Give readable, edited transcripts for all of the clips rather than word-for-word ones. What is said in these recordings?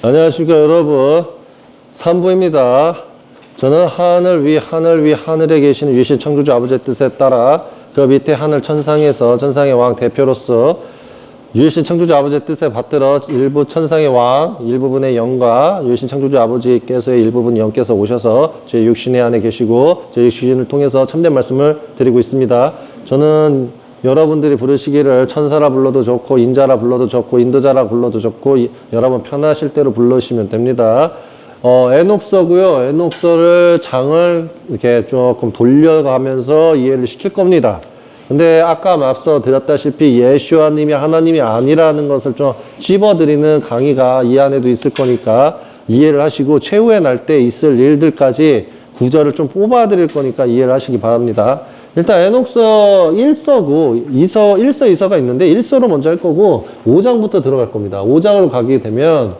안녕하십니까 여러분, 3부입니다. 저는 하늘 위 하늘에 계시는 유신 창조주 아버지의 뜻에 따라 그 밑에 하늘 천상에서 천상의 왕 대표로서 유신 창조주 아버지의 뜻에 받들어 일부 천상의 왕, 일부분의 영과 유신 창조주 아버지께서의 일부분 영께서 오셔서 제 육신의 안에 계시고 제 육신을 통해서 참된 말씀을 드리고 있습니다. 저는 여러분들이 부르시기를 천사라 불러도 좋고 인자라 불러도 좋고 인도자라 불러도 좋고 여러분 편하실 대로 불러주시면 됩니다. 에녹서고요. 에녹서를 장을 이렇게 조금 돌려가면서 이해를 시킬 겁니다. 근데 아까 앞서 드렸다시피 예수아님이 하나님이 아니라는 것을 좀 찝어드리는 강의가 이 안에도 있을 거니까 이해를 하시고 최후의 날 때 있을 일들까지 구절을 좀 뽑아드릴 거니까 이해를 하시기 바랍니다. 일단 에녹서 1서고 1서, 2서가 있는데 1서로 먼저 할 거고 5장부터 들어갈 겁니다. 5장으로 가게 되면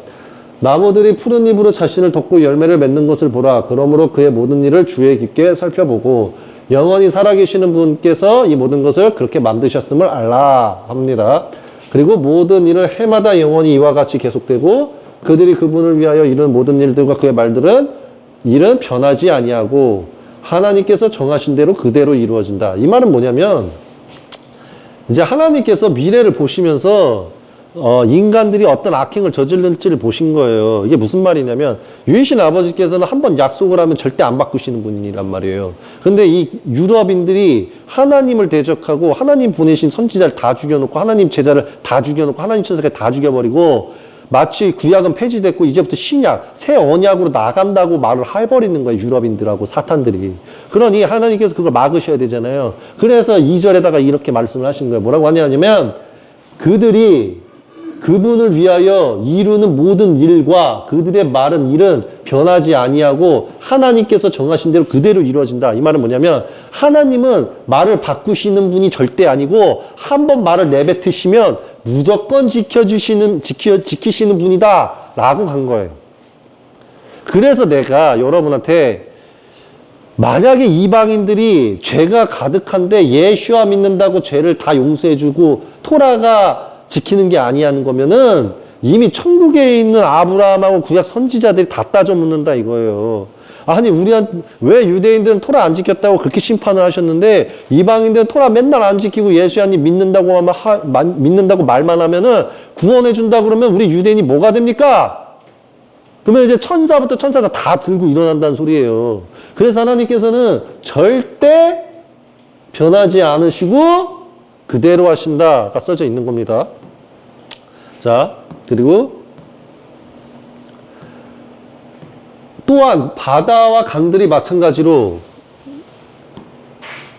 나무들이 푸른 잎으로 자신을 덮고 열매를 맺는 것을 보라. 그러므로 그의 모든 일을 주의 깊게 살펴보고 영원히 살아계시는 분께서 이 모든 것을 그렇게 만드셨음을 알라 합니다. 그리고 모든 일을 해마다 영원히 이와 같이 계속되고 그들이 그분을 위하여 이룬 모든 일들과 그의 말들은 일은 변하지 아니하고 하나님께서 정하신 대로 그대로 이루어진다. 이 말은 뭐냐면 이제 하나님께서 미래를 보시면서 인간들이 어떤 악행을 저질를지를 보신 거예요. 이게 무슨 말이냐면 유이신 아버지께서는 한번 약속을 하면 절대 안 바꾸시는 분이란 말이에요. 근데 이 유럽인들이 하나님을 대적하고 하나님 보내신 선지자를 다 죽여놓고 하나님 제자를 다 죽여놓고 하나님 천사까지 다 죽여버리고 마치 구약은 폐지됐고 이제부터 신약, 새 언약으로 나간다고 말을 해버리는 거예요. 유럽인들하고 사탄들이. 그러니 하나님께서 그걸 막으셔야 되잖아요. 그래서 2절에다가 이렇게 말씀을 하시는 거예요. 뭐라고 하냐면 그들이 그분을 위하여 이루는 모든 일과 그들의 말은 일은 변하지 아니하고 하나님께서 정하신 대로 그대로 이루어진다. 이 말은 뭐냐면 하나님은 말을 바꾸시는 분이 절대 아니고 한번 말을 내뱉으시면 무조건 지키시는 분이다 라고 간 거예요. 그래서 내가 여러분한테 만약에 이방인들이 죄가 가득한데 예수와 믿는다고 죄를 다 용서해주고 토라가 지키는 게 아니하는 거면은 이미 천국에 있는 아브라함하고 구약 선지자들이 다 따져 묻는다 이거예요. 아니 왜 유대인들은 토라 안 지켰다고 그렇게 심판을 하셨는데 이방인들은 토라 맨날 안 지키고 예수님 믿는다고 믿는다고 말만 하면은 구원해 준다 그러면 우리 유대인이 뭐가 됩니까? 그러면 이제 천사부터 천사가 다 들고 일어난다는 소리예요. 그래서 하나님께서는 절대 변하지 않으시고 그대로 하신다가 써져 있는 겁니다. 자, 그리고 또한 바다와 강들이 마찬가지로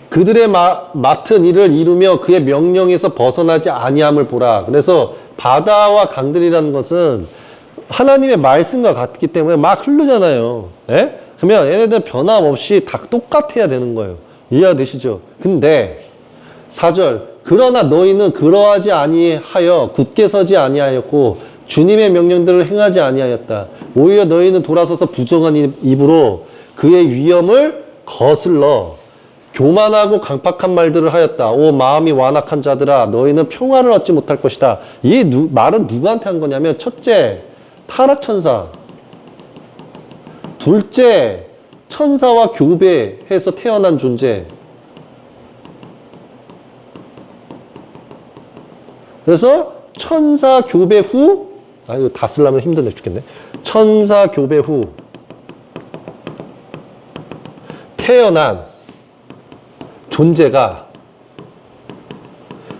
그들의 맡은 일을 이루며 그의 명령에서 벗어나지 아니함을 보라. 그래서 바다와 강들이라는 것은 하나님의 말씀과 같기 때문에 막 흐르잖아요. 예? 그러면 얘네들 변함없이 다 똑같아야 되는 거예요. 이해가 되시죠? 근데 4절 그러나 너희는 그러하지 아니하여 굳게 서지 아니하였고 주님의 명령들을 행하지 아니하였다. 오히려 너희는 돌아서서 부정한 입으로 그의 위엄을 거슬러 교만하고 강팍한 말들을 하였다. 오 마음이 완악한 자들아 너희는 평화를 얻지 못할 것이다. 이 말은 누구한테 한 거냐면 첫째 타락천사, 둘째 천사와 교배해서 태어난 존재. 그래서 천사 교배 후, 이거 다 쓰려면 힘드네 죽겠네. 천사 교배 후 태어난 존재가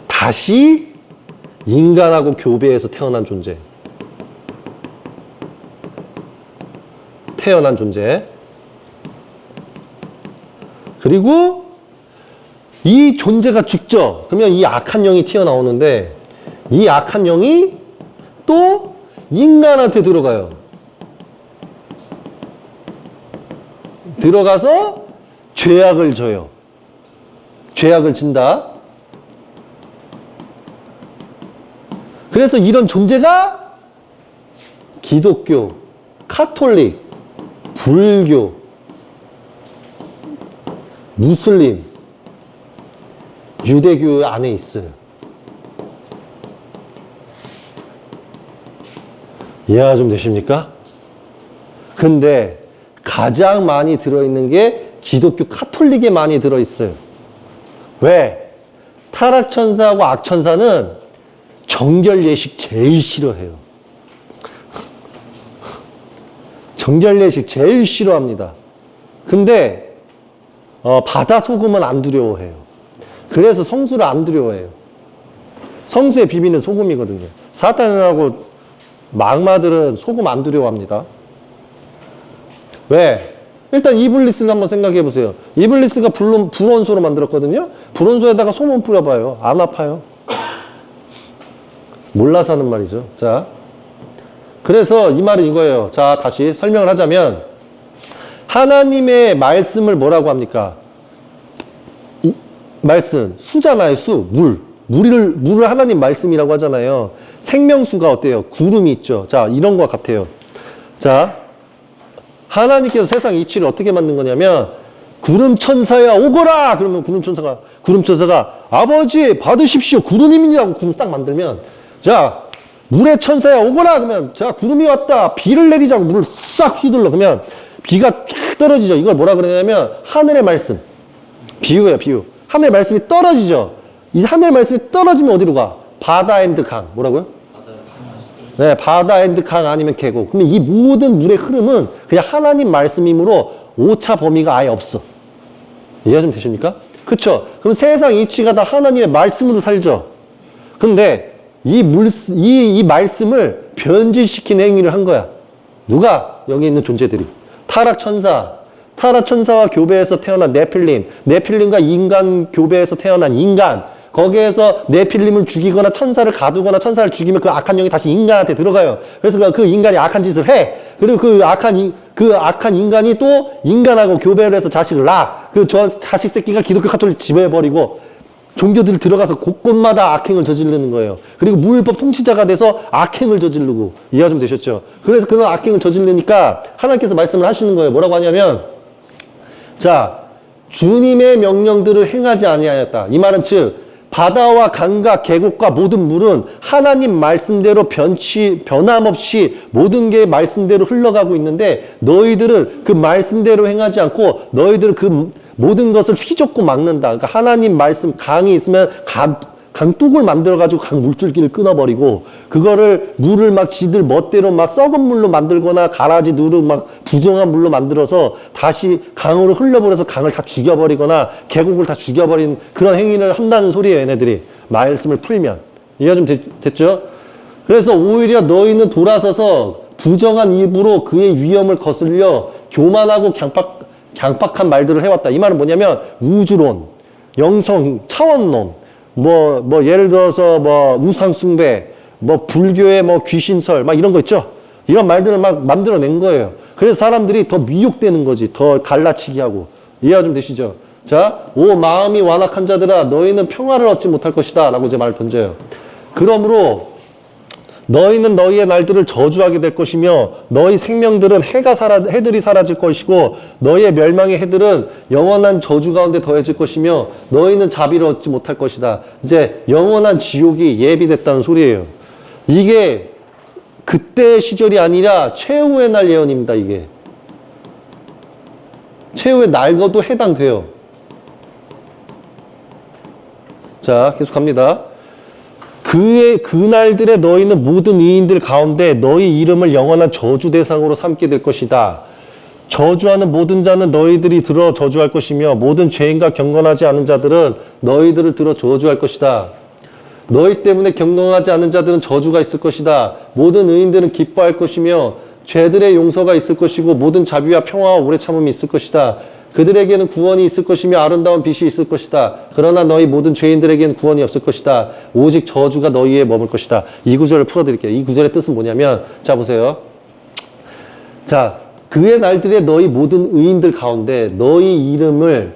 다시 인간하고 교배해서 태어난 존재. 태어난 존재. 그리고 이 존재가 죽죠. 그러면 이 악한 영이 튀어나오는데 이 악한 영이 또 인간한테 들어가요. 들어가서 죄악을 져요. 죄악을 진다. 그래서 이런 존재가 기독교, 카톨릭, 불교, 무슬림, 유대교 안에 있어요. 이해가 좀 되십니까? 근데 가장 많이 들어있는 게 기독교 카톨릭에 많이 들어있어요. 왜? 타락천사하고 악천사는 정결 예식 제일 싫어해요. 정결 예식 제일 싫어합니다. 근데 바다 소금은 안 두려워해요. 그래서 성수를 안 두려워해요. 성수의 비밀은 소금이거든요. 사탄하고 막마들은 소금 안 두려워합니다. 왜? 일단 이블리스를 한번 생각해 보세요. 이블리스가 불온소로 만들었거든요. 불온소에다가 소금 뿌려봐요. 안 아파요. 몰라서 하는 말이죠. 자, 그래서 이 말은 이거예요. 자, 다시 설명을 하자면 하나님의 말씀을 뭐라고 합니까? 말씀, 수잖아요. 수, 물. 물을 하나님 말씀이라고 하잖아요. 생명수가 어때요? 구름이 있죠. 자, 이런 것 같아요. 자, 하나님께서 세상 이치를 어떻게 만든 거냐면 구름천사야 오거라! 그러면 구름천사가 아버지 받으십시오. 구름입니다 하고 구름 싹 만들면 자, 물의 천사야 오거라! 그러면 자, 구름이 왔다. 비를 내리자고 물을 싹 휘둘러. 그러면 비가 쫙 떨어지죠. 이걸 뭐라 그러냐면 하늘의 말씀. 비유예요, 비유. 하늘의 말씀이 떨어지죠. 이 하늘의 말씀이 떨어지면 어디로 가? 바다 앤드 강. 뭐라고요? 네, 바다 앤드 강 아니면 계곡. 그러면 이 모든 물의 흐름은 그냥 하나님 말씀이므로 오차 범위가 아예 없어. 이해가 좀 되십니까? 그쵸? 그럼 세상 이치가 다 하나님의 말씀으로 살죠. 근데 이 말씀을 변질시킨 행위를 한 거야. 누가? 여기 있는 존재들이. 타락천사와 교배에서 태어난 네필림과 인간 교배에서 태어난 인간, 거기에서 네필림을 죽이거나 천사를 가두거나 천사를 죽이면 그 악한 영이 다시 인간한테 들어가요. 그래서 그 인간이 악한 짓을 해. 그리고 그 악한 인간이 또 인간하고 교배를 해서 자식을 낳아. 저 자식 새끼가 기독교 카톨릭 지배해버리고 종교들 들어가서 곳곳마다 악행을 저지르는 거예요. 그리고 무율법 통치자가 돼서 악행을 저지르고. 이해가 좀 되셨죠? 그래서 그런 악행을 저지르니까 하나님께서 말씀을 하시는 거예요. 뭐라고 하냐면 자, 주님의 명령들을 행하지 아니하였다. 이 말은 즉 바다와 강과 계곡과 모든 물은 하나님 말씀대로 변함없이 모든 게 말씀대로 흘러가고 있는데 너희들은 그 말씀대로 행하지 않고 너희들은 그 모든 것을 휘젓고 막는다. 그러니까 하나님 말씀 강이 있으면 강둑을 만들어가지고 강 물줄기를 끊어버리고 그거를 물을 막 지들 멋대로 막 썩은 물로 만들거나 가라지 누르 막 부정한 물로 만들어서 다시 강으로 흘려버려서 강을 다 죽여버리거나 계곡을 다 죽여버린 그런 행위를 한다는 소리예요. 얘네들이 말씀을 풀면. 이해가 좀 됐죠? 그래서 오히려 너희는 돌아서서 부정한 입으로 그의 위엄을 거슬려 교만하고 강팍한 말들을 해왔다. 이 말은 뭐냐면 우주론, 영성, 차원론, 예를 들어서 우상숭배, 불교의 귀신설, 막 이런 거 있죠? 이런 말들을 막 만들어낸 거예요. 그래서 사람들이 더 미혹되는 거지. 더 갈라치기 하고. 이해가 좀 되시죠? 자, 오, 마음이 완악한 자들아, 너희는 평화를 얻지 못할 것이다. 라고 제 말을 던져요. 그러므로, 너희는 너희의 날들을 저주하게 될 것이며 너희 생명들은 해들이 사라질 것이고 너희의 멸망의 해들은 영원한 저주 가운데 더해질 것이며 너희는 자비를 얻지 못할 것이다. 이제 영원한 지옥이 예비됐다는 소리예요. 이게 그때의 시절이 아니라 최후의 날 예언입니다. 이게 최후의 날과도 해당돼요. 자, 계속 갑니다. 그날들에 너희는 모든 의인들 가운데 너희 이름을 영원한 저주 대상으로 삼게 될 것이다. 저주하는 모든 자는 너희들이 들어 저주할 것이며 모든 죄인과 경건하지 않은 자들은 너희들을 들어 저주할 것이다. 너희 때문에 경건하지 않은 자들은 저주가 있을 것이다. 모든 의인들은 기뻐할 것이며 죄들의 용서가 있을 것이고 모든 자비와 평화와 오래 참음이 있을 것이다. 그들에게는 구원이 있을 것이며 아름다운 빛이 있을 것이다. 그러나 너희 모든 죄인들에게는 구원이 없을 것이다. 오직 저주가 너희에 머물 것이다. 이 구절을 풀어드릴게요. 이 구절의 뜻은 뭐냐면 자 보세요. 자, 그의 날들에 너희 모든 의인들 가운데 너희 이름을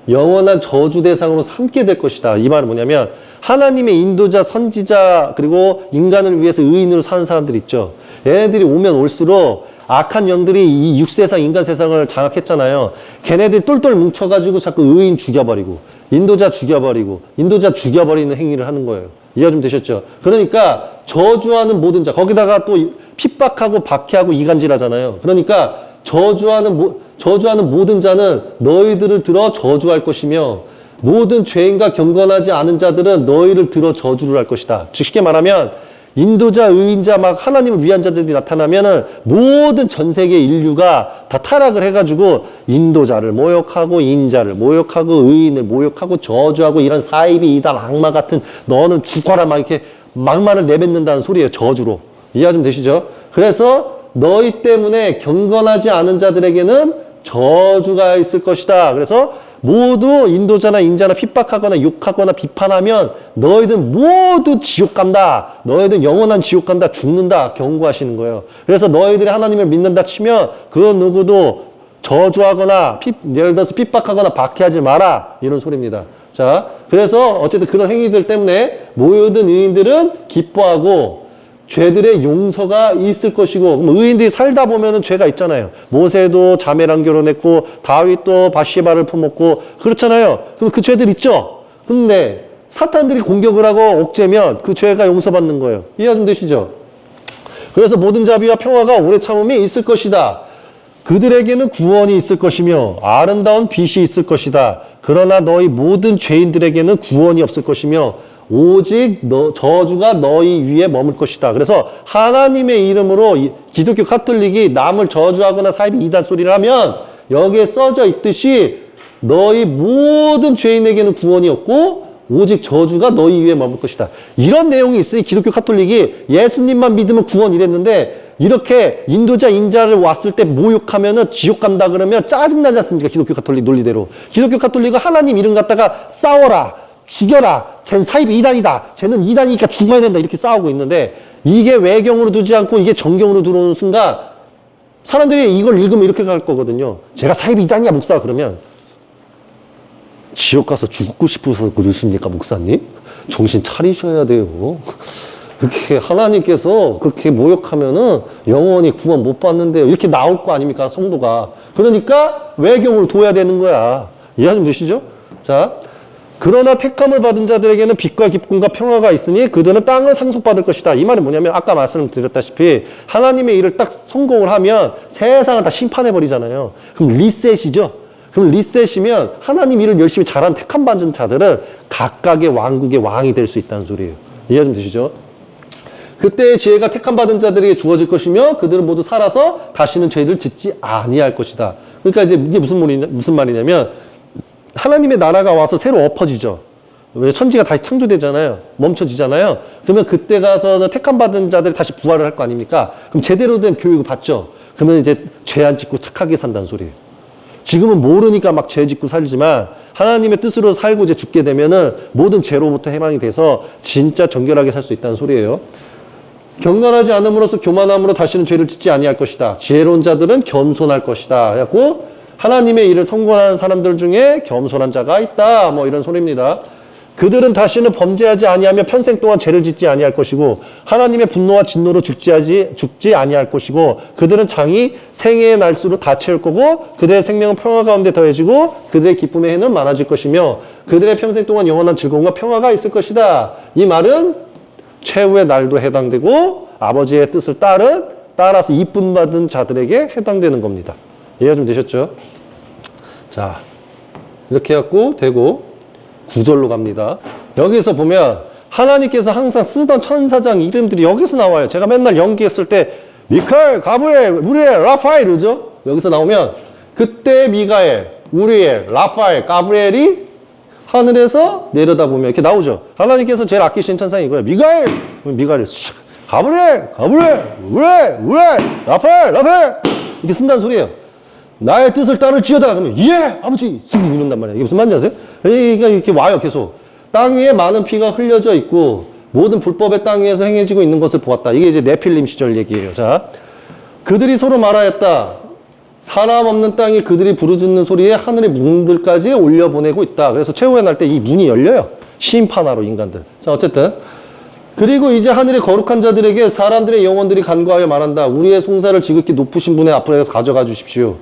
영원한 저주 대상으로 삼게 될 것이다. 이 말은 뭐냐면 하나님의 인도자, 선지자 그리고 인간을 위해서 의인으로 사는 사람들 있죠. 얘네들이 오면 올수록 악한 영들이 이 육세상, 인간 세상을 장악했잖아요. 걔네들이 똘똘 뭉쳐가지고 자꾸 의인 죽여버리고 인도자 죽여버리는 행위를 하는 거예요. 이해가 좀 되셨죠? 그러니까 저주하는 모든 자, 거기다가 또 핍박하고 박해하고 이간질하잖아요. 그러니까 저주하는 모든 자는 너희들을 들어 저주할 것이며 모든 죄인과 경건하지 않은 자들은 너희를 들어 저주를 할 것이다. 즉 쉽게 말하면 인도자, 의인자, 막 하나님을 위한 자들이 나타나면은 모든 전 세계 인류가 다 타락을 해가지고 인도자를 모욕하고 인자를 모욕하고 의인을 모욕하고 저주하고 이런 사이비 이단 악마 같은 너는 죽어라 막 이렇게 막말을 내뱉는다는 소리예요. 저주로. 이해가 좀 되시죠? 그래서 너희 때문에 경건하지 않은 자들에게는 저주가 있을 것이다. 그래서 모두 인도자나 인자나 핍박하거나 욕하거나 비판하면 너희들 모두 지옥 간다. 너희들 영원한 지옥 간다. 죽는다. 경고하시는 거예요. 그래서 너희들이 하나님을 믿는다 치면 그 누구도 저주하거나 예를 들어서 핍박하거나 박해하지 마라. 이런 소리입니다. 자, 그래서 어쨌든 그런 행위들 때문에 모든 의인들은 기뻐하고 죄들의 용서가 있을 것이고, 그럼 의인들이 살다 보면은 죄가 있잖아요. 모세도 자매랑 결혼했고, 다윗도 바시바를 품었고, 그렇잖아요. 그럼 그 죄들 있죠? 근데 사탄들이 공격을 하고 옥죄면 그 죄가 용서받는 거예요. 이해가 좀 되시죠? 그래서 모든 자비와 평화가 오래 참음이 있을 것이다. 그들에게는 구원이 있을 것이며 아름다운 빛이 있을 것이다. 그러나 너희 모든 죄인들에게는 구원이 없을 것이며 오직 저주가 너희 위에 머물 것이다. 그래서 하나님의 이름으로 기독교 카톨릭이 남을 저주하거나 사이비 이단 소리를 하면 여기에 써져 있듯이 너희 모든 죄인에게는 구원이 없고 오직 저주가 너희 위에 머물 것이다. 이런 내용이 있으니 기독교 카톨릭이 예수님만 믿으면 구원 이랬는데 이렇게 인도자 인자를 왔을 때 모욕하면은 지옥 간다 그러면 짜증나지 않습니까? 기독교 카톨릭 논리대로. 기독교 카톨릭은 하나님 이름 갖다가 싸워라. 죽여라. 쟤는 사이비 이단이다. 쟤는 이단이니까 죽어야 된다. 이렇게 싸우고 있는데 이게 외경으로 두지 않고 이게 정경으로 들어오는 순간 사람들이 이걸 읽으면 이렇게 갈 거거든요. 제가 사이비 이단이야 목사 그러면 지옥 가서 죽고 싶어서 그러십니까 목사님? 정신 차리셔야 돼요. 그렇게 하나님께서 그렇게 모욕하면은 영원히 구원 못 받는데요. 이렇게 나올 거 아닙니까 성도가. 그러니까 외경으로 둬야 되는 거야. 이해 좀 되시죠? 자. 그러나 택함을 받은 자들에게는 빛과 기쁨과 평화가 있으니 그들은 땅을 상속받을 것이다. 이 말은 뭐냐면 아까 말씀드렸다시피 하나님의 일을 딱 성공을 하면 세상을 다 심판해버리잖아요. 그럼 리셋이죠. 그럼 리셋이면 하나님 일을 열심히 잘한 택함 받은 자들은 각각의 왕국의 왕이 될 수 있다는 소리예요. 이해 좀 되시죠? 그때의 지혜가 택함 받은 자들에게 주어질 것이며 그들은 모두 살아서 다시는 죄를 짓지 아니할 것이다. 그러니까 이제 이게 무슨 말이냐면 하나님의 나라가 와서 새로 엎어지죠. 왜 천지가 다시 창조되잖아요. 멈춰지잖아요. 그러면 그때 가서는 택함 받은 자들이 다시 부활을 할 거 아닙니까? 그럼 제대로 된 교육을 받죠. 그러면 이제 죄 안 짓고 착하게 산다는 소리예요. 지금은 모르니까 막 죄 짓고 살지만 하나님의 뜻으로 살고 이제 죽게 되면은 모든 죄로부터 해방이 돼서 진짜 정결하게 살 수 있다는 소리예요. 경건하지 않음으로써 교만함으로 다시는 죄를 짓지 아니할 것이다. 지혜로운 자들은 겸손할 것이다. 그래갖고 하나님의 일을 성공하는 사람들 중에 겸손한 자가 있다. 뭐 이런 소리입니다. 그들은 다시는 범죄하지 아니하며 평생 동안 죄를 짓지 아니할 것이고 하나님의 분노와 진노로 죽지 아니할 것이고 그들은 장이 생애의 날수로 다 채울 거고 그들의 생명은 평화 가운데 더해지고 그들의 기쁨의 해는 많아질 것이며 그들의 평생 동안 영원한 즐거움과 평화가 있을 것이다. 이 말은 최후의 날도 해당되고 아버지의 뜻을 따라서 이쁨 받은 자들에게 해당되는 겁니다. 이해가 좀 되셨죠? 자, 이렇게 해갖고 되고 9절로 갑니다. 여기서 보면 하나님께서 항상 쓰던 천사장 이름들이 여기서 나와요. 제가 맨날 연기했을 때 미카엘, 가브리엘, 우리엘, 라파엘 이러죠? 여기서 나오면 그때 미가엘, 우리엘, 라파엘, 가브리엘이 하늘에서 내려다보면 이렇게 나오죠. 하나님께서 제일 아끼신 천사는 이거예요. 미가엘, 가브리엘, 우리엘, 라파엘 이렇게 쓴다는 소리예요. 나의 뜻을 따를지어다 그러면 예 아버지 지금 이런단 말이에요. 이게 무슨 말인지 아세요? 그러니까 이렇게 와요. 계속 땅 위에 많은 피가 흘려져 있고 모든 불법의 땅 위에서 행해지고 있는 것을 보았다. 이게 이제 네필림 시절 얘기예요. 자, 그들이 서로 말하였다. 사람 없는 땅이 그들이 부르짖는 소리에 하늘의 문들까지 올려보내고 있다. 그래서 최후의 날 때 이 문이 열려요. 심판하러 인간들. 자, 어쨌든 그리고 이제 하늘의 거룩한 자들에게 사람들의 영혼들이 간구하여 말한다. 우리의 송사를 지극히 높으신 분의 앞으로 가져가 주십시오.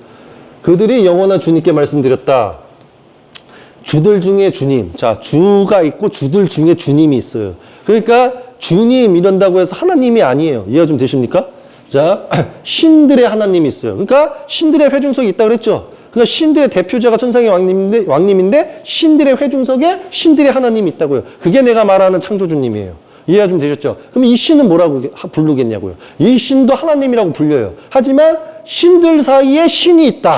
그들이 영원한 주님께 말씀드렸다. 주들 중에 주님. 자, 주가 있고 주들 중에 주님이 있어요. 그러니까 주님 이런다고 해서 하나님이 아니에요. 이해가 좀 되십니까? 자, 신들의 하나님이 있어요. 그러니까 신들의 회중석이 있다 그랬죠. 그러니까 신들의 대표자가 천상의 왕님인데 신들의 회중석에 신들의 하나님이 있다고요. 그게 내가 말하는 창조주님이에요. 이해가 좀 되셨죠? 그럼 이 신은 뭐라고 부르겠냐고요. 이 신도 하나님이라고 불려요. 하지만 신들 사이에 신이 있다.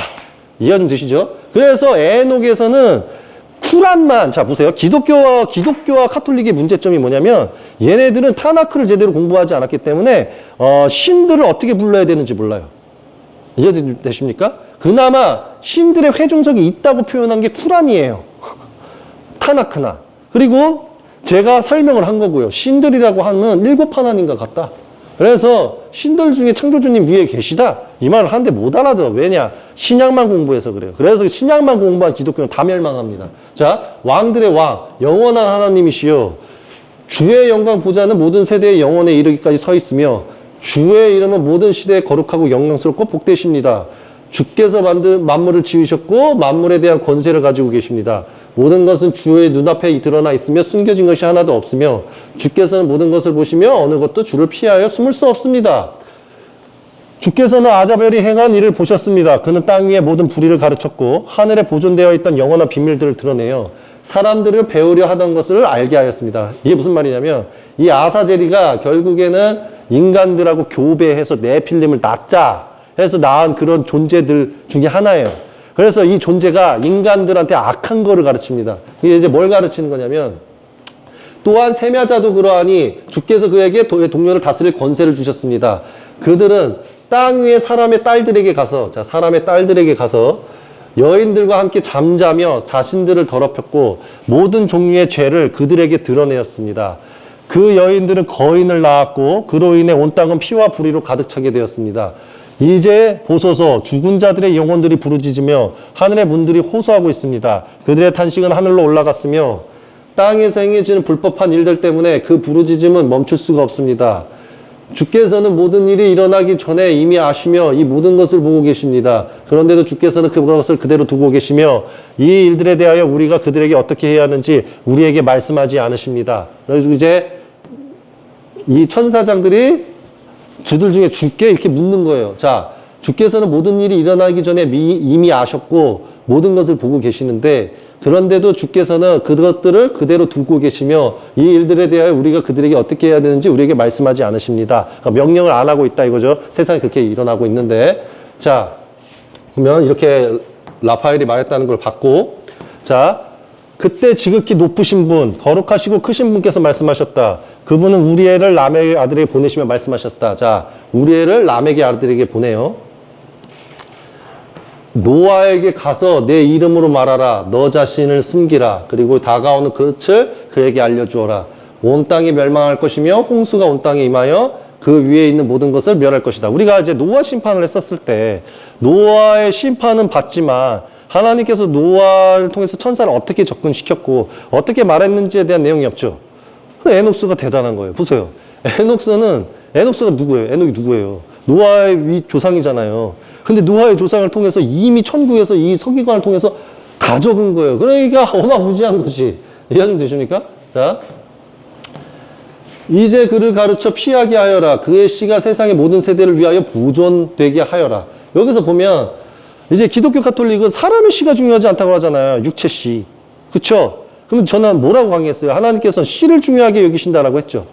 이해가 좀 되시죠? 그래서 에녹에서는 쿠란만, 자 보세요. 기독교와 카톨릭의 문제점이 뭐냐면 얘네들은 타나크를 제대로 공부하지 않았기 때문에 신들을 어떻게 불러야 되는지 몰라요. 이해되십니까? 그나마 신들의 회중석이 있다고 표현한 게 쿠란이에요. 타나크나. 그리고 제가 설명을 한 거고요. 신들이라고 하면 7 하나님과 같다. 그래서 신들 중에 창조주님 위에 계시다. 이 말을 하는데 못 알아들어. 왜냐? 신약만 공부해서 그래요. 그래서 신약만 공부한 기독교는 다 멸망합니다. 자, 왕들의 왕, 영원한 하나님이시여. 주의 영광 보좌는 모든 세대의 영원에 이르기까지 서 있으며 주의 이름은 모든 시대에 거룩하고 영광스럽고 복되십니다. 주께서 만든 만물을 지으셨고 만물에 대한 권세를 가지고 계십니다. 모든 것은 주의 눈앞에 드러나 있으며 숨겨진 것이 하나도 없으며 주께서는 모든 것을 보시며 어느 것도 주를 피하여 숨을 수 없습니다. 주께서는 아자벨이 행한 일을 보셨습니다. 그는 땅 위의 모든 불의를 가르쳤고 하늘에 보존되어 있던 영원한 비밀들을 드러내요. 사람들을 배우려 하던 것을 알게 하였습니다. 이게 무슨 말이냐면 이 아사제리가 결국에는 인간들하고 교배해서 네필림을 낳자 해서 낳은 그런 존재들 중에 하나예요. 그래서 이 존재가 인간들한테 악한 거를 가르칩니다. 이게 이제 뭘 가르치는 거냐면 또한 세며자도 그러하니 주께서 그에게 동료를 다스릴 권세를 주셨습니다. 그들은 땅 위에 사람의 딸들에게 가서 여인들과 함께 잠자며 자신들을 더럽혔고 모든 종류의 죄를 그들에게 드러내었습니다. 그 여인들은 거인을 낳았고 그로 인해 온 땅은 피와 불의로 가득 차게 되었습니다. 이제 보소서 죽은 자들의 영혼들이 부르짖으며 하늘의 문들이 호소하고 있습니다. 그들의 탄식은 하늘로 올라갔으며 땅에서 행해지는 불법한 일들 때문에 그 부르짖음은 멈출 수가 없습니다. 주께서는 모든 일이 일어나기 전에 이미 아시며 이 모든 것을 보고 계십니다. 그런데도 주께서는 그것을 그대로 두고 계시며 이 일들에 대하여 우리가 그들에게 어떻게 해야 하는지 우리에게 말씀하지 않으십니다. 그래서 이제 이 천사장들이 주들 중에 주께 이렇게 묻는 거예요. 자, 주께서는 모든 일이 일어나기 전에 이미 아셨고 모든 것을 보고 계시는데 그런데도 주께서는 그것들을 그대로 두고 계시며 이 일들에 대하여 우리가 그들에게 어떻게 해야 되는지 우리에게 말씀하지 않으십니다. 그러니까 명령을 안 하고 있다 이거죠. 세상에 그렇게 일어나고 있는데 자, 그러면 이렇게 라파엘이 말했다는 걸 받고 자, 그때 지극히 높으신 분, 거룩하시고 크신 분께서 말씀하셨다. 그분은 우리엘을 람의 아들에게 보내시며 말씀하셨다. 자, 우리엘을 람의 아들에게 보내요. 노아에게 가서 내 이름으로 말하라. 너 자신을 숨기라. 그리고 다가오는 끝을 그에게 알려주어라. 온 땅이 멸망할 것이며 홍수가 온 땅에 임하여 그 위에 있는 모든 것을 멸할 것이다. 우리가 이제 노아 심판을 했었을 때 노아의 심판은 받지만 하나님께서 노아를 통해서 천사를 어떻게 접근시켰고 어떻게 말했는지에 대한 내용이 없죠. 에녹스가 대단한 거예요. 보세요. 에녹스가 누구예요? 에녹이 누구예요? 노아의 조상이잖아요. 근데 노아의 조상을 통해서 이미 천국에서 이 서기관을 통해서 다 적은 거예요. 그러니까 어마무지한 것이. 이해 좀 되십니까? 자, 이제 그를 가르쳐 피하게 하여라. 그의 씨가 세상의 모든 세대를 위하여 보존되게 하여라. 여기서 보면 이제 기독교 카톨릭은 사람의 씨가 중요하지 않다고 하잖아요. 육체 씨. 그쵸? 그럼 저는 뭐라고 강의했어요? 하나님께서는 씨를 중요하게 여기신다라고 했죠.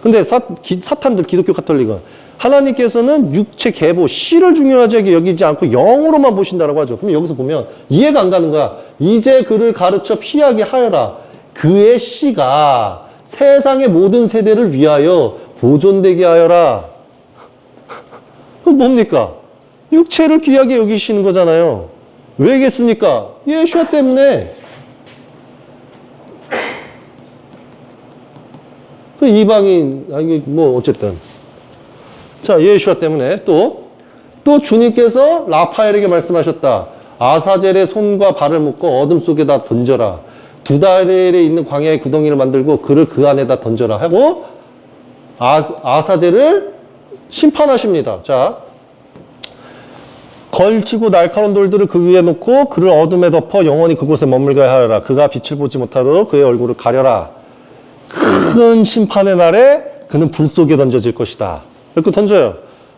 근데 사탄들 기독교 카톨릭은 하나님께서는 육체 계보, 씨를 중요하게 여기지 않고 영으로만 보신다라고 하죠. 그럼 여기서 보면 이해가 안 가는 거야. 이제 그를 가르쳐 피하게 하여라. 그의 씨가 세상의 모든 세대를 위하여 보존되게 하여라. 그럼 뭡니까? 육체를 귀하게 여기시는 거잖아요. 왜겠습니까? 예수와 때문에. 그 이방인, 아니, 뭐, 어쨌든. 자, 예수와 때문에 또 주님께서 라파엘에게 말씀하셨다. 아사젤의 손과 발을 묶어 어둠 속에다 던져라. 두 다리에 있는 광야의 구덩이를 만들고 그를 그 안에다 던져라 하고 아사젤을 심판하십니다. 자, 걸치고 날카로운 돌들을 그 위에 놓고 그를 어둠에 덮어 영원히 그곳에 머물게 하여라. 그가 빛을 보지 못하도록 그의 얼굴을 가려라. 큰 심판의 날에 그는 불 속에 던져질 것이다. 이렇게 던져요.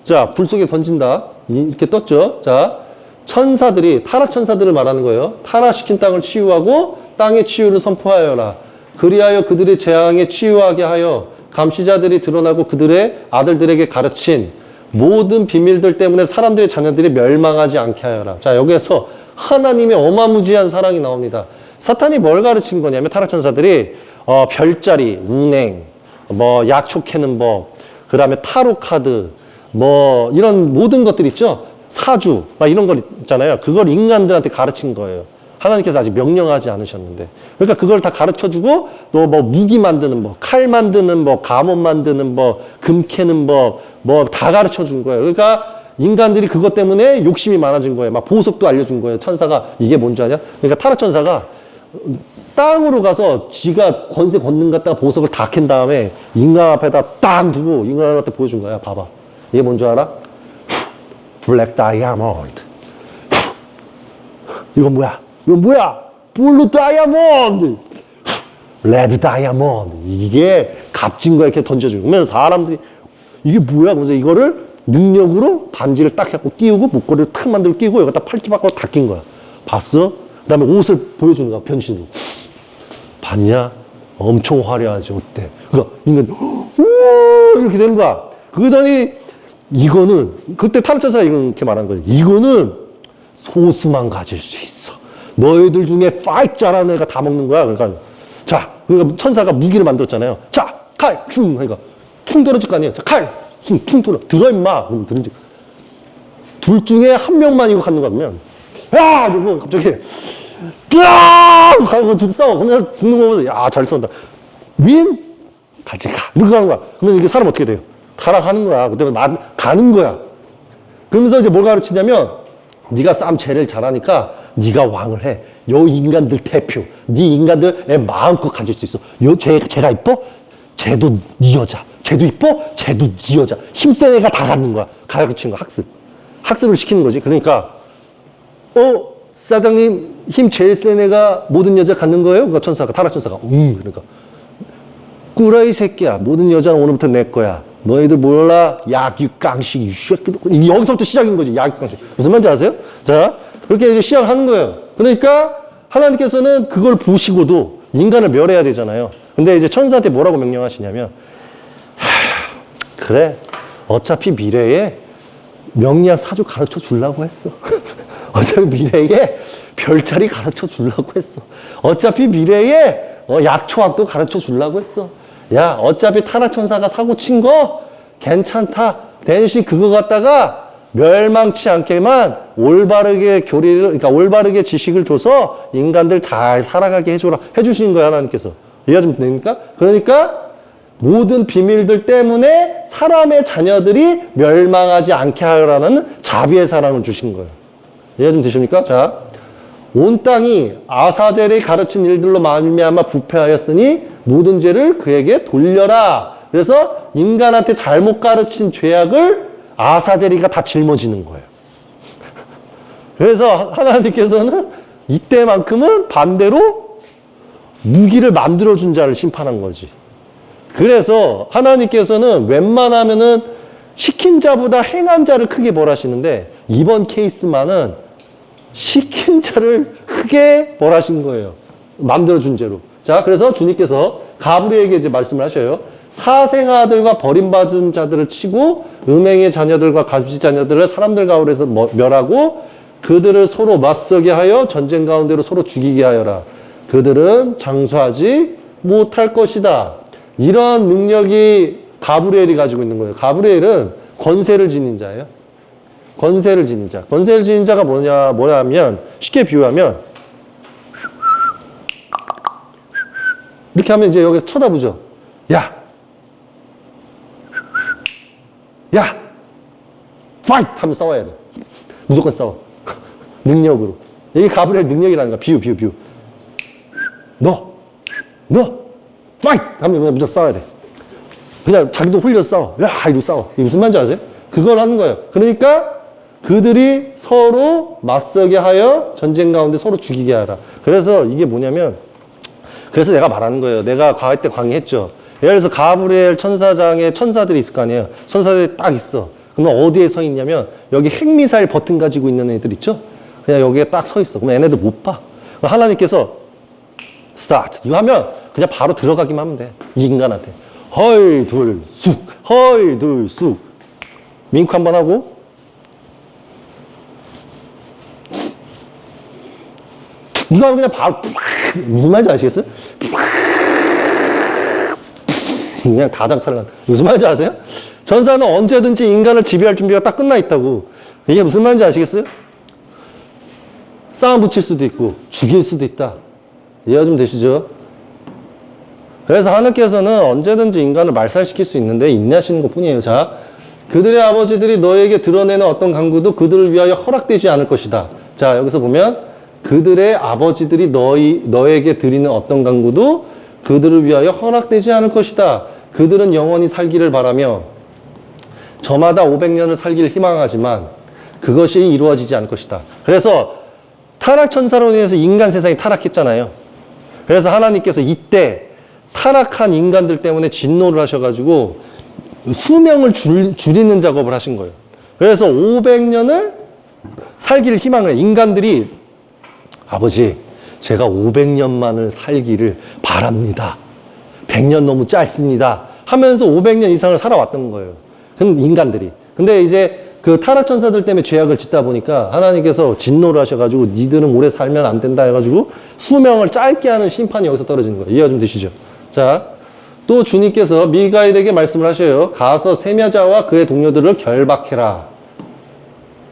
자, 불 속에 던진다. 이렇게 떴죠. 자, 천사들이, 타락 천사들을 말하는 거예요. 타락시킨 땅을 치유하고 땅의 치유를 선포하여라. 그리하여 그들의 재앙에 치유하게 하여 감시자들이 드러나고 그들의 아들들에게 가르친 모든 비밀들 때문에 사람들의 자녀들이 멸망하지 않게 하여라. 자, 여기에서 하나님의 어마무지한 사랑이 나옵니다. 사탄이 뭘 가르친 거냐면 타락 천사들이 별자리, 운행, 뭐 약초 캐는 법, 그 다음에 타로 카드, 뭐 이런 모든 것들 있죠. 사주, 막 이런 거 있잖아요. 그걸 인간들한테 가르친 거예요. 하나님께서 아직 명령하지 않으셨는데. 그러니까 그걸 다 가르쳐주고 또 뭐 무기 만드는 법, 칼 만드는 법, 갑옷 만드는 법, 금 캐는 법, 뭐 다 가르쳐준 거예요. 그러니까 인간들이 그것 때문에 욕심이 많아진 거예요. 막 보석도 알려준 거예요. 천사가 이게 뭔지 아냐? 그러니까 타락 천사가 땅으로 가서 지가 권세 걷는 갖다가 보석을 다 캔 다음에 인간 앞에다 딱 두고 인간한테 보여준 거야. 봐봐. 이게 뭔지 알아? 블랙 다이아몬드. 이건 뭐야? 이건 뭐야? 블루 다이아몬드. 레드 다이아몬드. 이게 값진 거 이렇게 던져주고. 그러면 사람들이 이게 뭐야? 그래서 이거를 능력으로 반지를 딱 해갖고 끼우고 목걸이를 탁 만들고 끼우고 여기다 팔찌 바꿔 다 낀 거야. 봤어? 그 다음에 옷을 보여주는 거야. 변신으로. 봤냐? 엄청 화려하지. 어때? 그러니까 인간 이렇게 되는 거야. 그러더니 이거는 그때 타락천사가 이렇게 말한 거예요. 이거는 소수만 가질 수 있어. 너희들 중에 파이트 잘하는 애가 다 먹는 거야. 그러니까 자, 그러니까 천사가 무기를 만들었잖아요. 자, 칼, 슝. 그러니까 퉁 떨어질 거 아니에요. 자, 칼, 슝, 퉁 떨어. 들어 임마. 그럼 들은지. 둘 중에 한 명만 이거 갖는 거 같으면 야! 이러고 갑자기 야! 가는 거 둘이 싸워. 그러면 죽는 거 보면서 야, 잘 싸운다. 윈? 같이 가. 이렇게 가는 거야. 그러면 이게 사람 어떻게 돼요? 타락하는 거야. 그때문에 가는 거야. 그러면서 이제 뭘 가르치냐면 네가 싸움 제일 잘하니까 네가 왕을 해. 요 인간들 대표. 네 인간들의 마음껏 가질 수 있어. 쟤가 이뻐? 쟤도 네 여자. 쟤도 이뻐? 쟤도 네 여자. 힘센 애가 다 갖는 거야. 가르치는 거 학습. 학습을 시키는 거지. 그러니까 사장님 힘 제일 센 애가 모든 여자 갖는 거예요? 그러니까 천사가 타락 천사가 그러니까 꾸라이 새끼야. 모든 여자는 오늘부터 내 거야. 너희들 몰라? 약육강식, 여기서부터 시작인 거지. 약육강식. 무슨 말인지 아세요? 자, 그렇게 이제 시작을 하는 거예요. 그러니까 하나님께서는 그걸 보시고도 인간을 멸해야 되잖아요. 근데 이제 천사한테 뭐라고 명령하시냐면, 그래, 어차피 미래에 명리학 사주 가르쳐 주려고 했어. 어차피 미래에 별자리 가르쳐 주려고 했어. 어차피 미래에 약초학도 가르쳐 주려고 했어. 야, 어차피 타락천사가 사고 친 거 괜찮다. 대신 그거 갖다가 멸망치 않게만 올바르게 교리를, 그러니까 올바르게 지식을 줘서 인간들 잘 살아가게 해줘라. 해주시는 거야, 하나님께서. 이해가 좀 됩니까? 그러니까 모든 비밀들 때문에 사람의 자녀들이 멸망하지 않게 하라는 자비의 사랑을 주신 거예요. 이해가 좀 되십니까? 자, 온 땅이 아사젤이 가르친 일들로 말미암아 부패하였으니 모든 죄를 그에게 돌려라. 그래서 인간한테 잘못 가르친 죄악을 아사젤이가 다 짊어지는 거예요. 그래서 하나님께서는 이때만큼은 반대로 무기를 만들어준 자를 심판한 거지. 그래서 하나님께서는 웬만하면은 시킨 자보다 행한 자를 크게 벌하시는데 이번 케이스만은 시킨 자를 크게 벌하신 거예요. 만들어준 죄로. 자, 그래서 주님께서 가브리엘에게 이제 말씀을 하셔요. 사생아들과 버림받은 자들을 치고 음행의 자녀들과 감시 자녀들을 사람들 가운데서 멸하고 그들을 서로 맞서게 하여 전쟁 가운데로 서로 죽이게 하여라. 그들은 장수하지 못할 것이다. 이런 능력이 가브리엘이 가지고 있는 거예요. 가브리엘은 권세를 지닌 자예요. 권세를 지닌 자. 권세를 지닌 자가 뭐냐면 쉽게 비유하면 이렇게 하면 이제 여기 쳐다보죠. 야! 야! 파이트! 하면 싸워야 돼. 무조건 싸워. 능력으로. 이게 가브리엘 능력이라는 거야. 비유. 너! 파이트! 하면 그냥 무조건 싸워야 돼. 그냥 자기도 홀려서 싸워. 야! 이러고 싸워. 이게 무슨 말인지 아세요? 그걸 하는 거예요. 그러니까 그들이 서로 맞서게 하여 전쟁 가운데 서로 죽이게 하라. 그래서 이게 뭐냐면 그래서 내가 말하는 거예요. 내가 과거 때 강의했죠. 예를 들어서 가브리엘 천사장에 천사들이 있을 거 아니에요. 천사들이 딱 있어. 그러면 어디에 서 있냐면 여기 핵미사일 버튼 가지고 있는 애들 있죠? 그냥 여기에 딱 서 있어. 그럼 얘네들 못 봐. 하나님께서 스타트 이거 하면 그냥 바로 들어가기만 하면 돼. 이 인간한테. 헐 둘 쑥, 헐 둘 쑥. 윙크 한번 하고 이거 하면 그냥 바로 무슨 말인지 아시겠어요? 그냥 다장살난. 무슨 말인지 아세요? 전사는 언제든지 인간을 지배할 준비가 딱 끝나 있다고. 이게 무슨 말인지 아시겠어요? 싸움 붙일 수도 있고 죽일 수도 있다. 이해가 좀 되시죠? 그래서 하나님께서는 언제든지 인간을 말살시킬 수 있는데 인내하시는 것 뿐이에요. 자, 그들의 아버지들이 너에게 드러내는 어떤 강구도 그들을 위하여 허락되지 않을 것이다. 자, 여기서 보면 그들의 아버지들이 너에게 드리는 어떤 강구도 그들을 위하여 허락되지 않을 것이다. 그들은 영원히 살기를 바라며 저마다 500년을 살기를 희망하지만 그것이 이루어지지 않을 것이다. 그래서 타락천사로 인해서 인간 세상이 타락했잖아요. 그래서 하나님께서 이때 타락한 인간들 때문에 진노를 하셔가지고 수명을 줄이는 작업을 하신 거예요. 그래서 500년을 살기를 희망을 해요. 인간들이 아버지 제가 500년만을 살기를 바랍니다. 100년 너무 짧습니다. 하면서 500년 이상을 살아왔던 거예요. 인간들이. 근데 이제 그 타락천사들 때문에 죄악을 짓다 보니까 하나님께서 진노를 하셔가지고 니들은 오래 살면 안 된다 해가지고 수명을 짧게 하는 심판이 여기서 떨어지는 거예요. 이해가 좀 되시죠? 자, 또 주님께서 미가엘에게 말씀을 하셔요. 가서 세며자와 그의 동료들을 결박해라.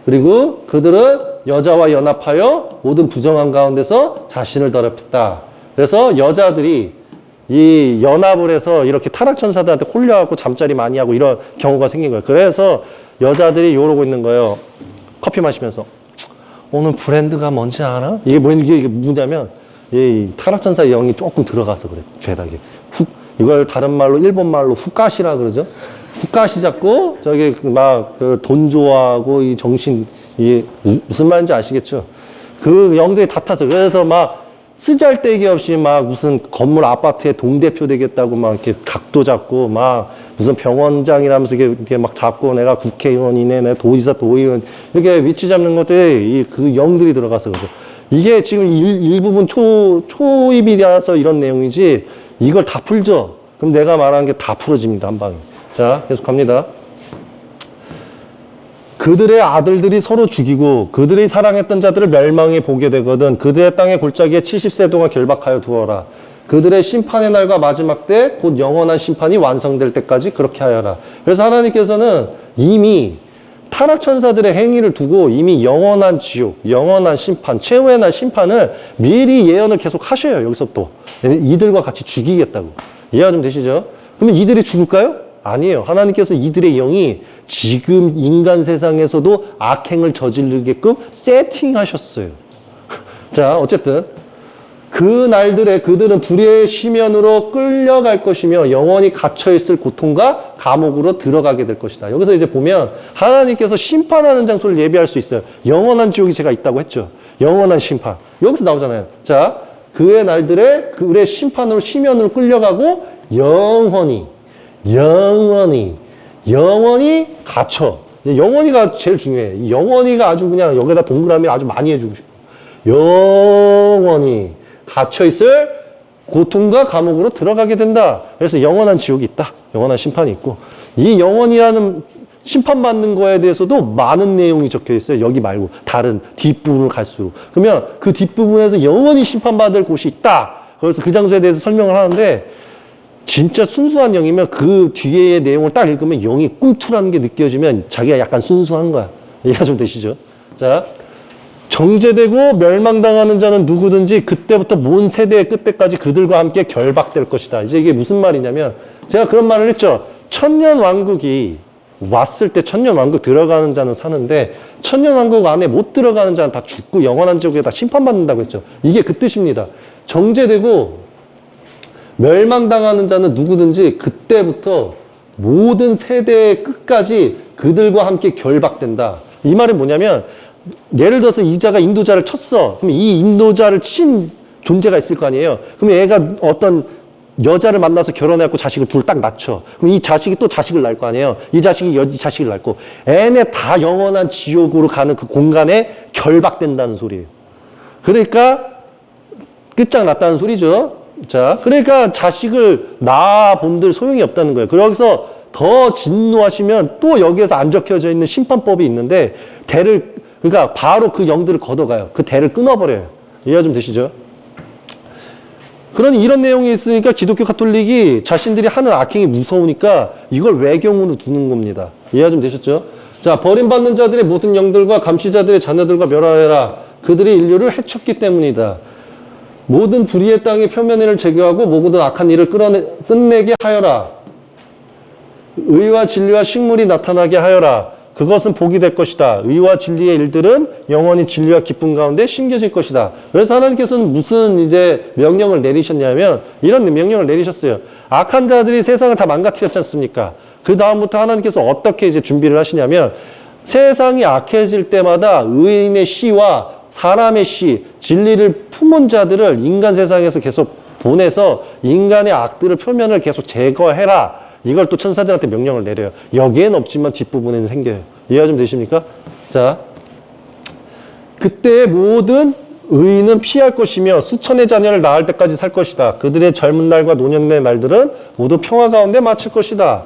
그리고 그들은 여자와 연합하여 모든 부정한 가운데서 자신을 더럽혔다. 그래서 여자들이 이 연합을 해서 이렇게 타락천사들한테 홀려갖고 잠자리 많이 하고 이런 경우가 생긴 거예요. 그래서 여자들이 이러고 있는 거예요. 커피 마시면서. 오늘 브랜드가 뭔지 알아? 이게 뭐냐면 이 타락천사의 영이 조금 들어가서 그래. 죄다 이게. 이걸 다른 말로 일본 말로 후까시라 그러죠. 후까시 잡고 저기 막 돈 좋아하고 이 정신 이게 무슨 말인지 아시겠죠? 그 영들이 다 탔어. 그래서 막 쓰잘데기 없이 막 무슨 건물 아파트의 동대표 되겠다고 막 이렇게 각도 잡고 막 무슨 병원장이라면서 이렇게 막 잡고 내가 국회의원이네, 내가 도지사, 도의원 이렇게 위치 잡는 것들이 그 영들이 들어가서 그러죠. 이게 지금 일부분 초입이라서 이런 내용이지 이걸 다 풀죠. 그럼 내가 말한 게 다 풀어집니다. 한 방에. 자, 계속 갑니다. 그들의 아들들이 서로 죽이고 그들이 사랑했던 자들을 멸망에 보게 되거든 그들의 땅의 골짜기에 70세 동안 결박하여 두어라. 그들의 심판의 날과 마지막 때 곧 영원한 심판이 완성될 때까지 그렇게 하여라. 그래서 하나님께서는 이미 타락천사들의 행위를 두고 이미 영원한 지옥, 영원한 심판, 최후의 날 심판을 미리 예언을 계속 하셔요. 여기서 또 이들과 같이 죽이겠다고. 이해가 좀 되시죠? 그러면 이들이 죽을까요? 아니에요. 하나님께서 이들의 영이 지금 인간 세상에서도 악행을 저지르게끔 세팅하셨어요. 자, 어쨌든 그 날들에 그들은 불의 심연으로 끌려갈 것이며 영원히 갇혀있을 고통과 감옥으로 들어가게 될 것이다. 여기서 이제 보면 하나님께서 심판하는 장소를 예비할 수 있어요. 영원한 지옥이 제가 있다고 했죠. 영원한 심판. 여기서 나오잖아요. 자, 그의 날들에 그의 심판으로 심연으로 끌려가고 영원히 갇혀. 영원히가 제일 중요해. 이 영원히가 아주 그냥 여기다 동그라미 아주 많이 해주고 싶어. 영원히 갇혀있을 고통과 감옥으로 들어가게 된다. 그래서 영원한 지옥이 있다. 영원한 심판이 있고. 이 영원이라는 심판받는 거에 대해서도 많은 내용이 적혀 있어요. 여기 말고 다른 뒷부분을 갈수록. 그러면 그 뒷부분에서 영원히 심판받을 곳이 있다. 그래서 그 장소에 대해서 설명을 하는데 진짜 순수한 영이면 그 뒤에의 내용을 딱 읽으면 영이 꿈틀하는 게 느껴지면 자기가 약간 순수한 거야. 이해가 좀 되시죠? 자, 정죄되고 멸망당하는 자는 누구든지 그때부터 몬 세대의 끝때까지 그들과 함께 결박될 것이다. 이제 이게 무슨 말이냐면 제가 그런 말을 했죠. 천년왕국이 왔을 때 천년왕국 들어가는 자는 사는데 천년왕국 안에 못 들어가는 자는 다 죽고 영원한 지옥에 다 심판받는다고 했죠. 이게 그 뜻입니다. 정죄되고 멸망당하는 자는 누구든지 그때부터 모든 세대의 끝까지 그들과 함께 결박된다. 이 말은 뭐냐면 예를 들어서 이 자가 인도자를 쳤어. 그럼 이 인도자를 친 존재가 있을 거 아니에요. 그럼 얘가 어떤 여자를 만나서 결혼해갖고 자식을 둘 딱 낳죠. 그럼 이 자식이 또 자식을 낳을 거 아니에요. 이 자식이 이 자식을 낳고 애네 다 영원한 지옥으로 가는 그 공간에 결박된다는 소리예요. 그러니까 끝장났다는 소리죠. 자, 그러니까 자식을 낳아본들 소용이 없다는 거예요. 그래서 더 진노하시면 또 여기에서 안 적혀져 있는 심판법이 있는데 그러니까 바로 그 영들을 걷어가요. 그 대를 끊어버려요. 이해가 좀 되시죠? 그러니 이런 내용이 있으니까 기독교 가톨릭이 자신들이 하는 악행이 무서우니까 이걸 외경으로 두는 겁니다. 이해가 좀 되셨죠? 자, 버림받는 자들의 모든 영들과 감시자들의 자녀들과 멸하여라. 그들이 인류를 해쳤기 때문이다. 모든 불의의 땅의 표면을 제거하고 모든 악한 일을 끝내게 하여라. 의와 진리와 식물이 나타나게 하여라. 그것은 복이 될 것이다. 의와 진리의 일들은 영원히 진리와 기쁨 가운데 심겨질 것이다. 그래서 하나님께서는 무슨 이제 명령을 내리셨냐면 이런 명령을 내리셨어요. 악한 자들이 세상을 다 망가뜨렸지 않습니까? 그 다음부터 하나님께서 어떻게 이제 준비를 하시냐면 세상이 악해질 때마다 의인의 씨와 사람의 씨, 진리를 품은 자들을 인간 세상에서 계속 보내서 인간의 악들을 표면을 계속 제거해라. 이걸 또 천사들한테 명령을 내려요. 여기엔 없지만 뒷부분에는 생겨요. 이해가 좀 되십니까? 자, 그때 모든 의인은 피할 것이며 수천의 자녀를 낳을 때까지 살 것이다. 그들의 젊은 날과 노년의 날들은 모두 평화 가운데 마칠 것이다.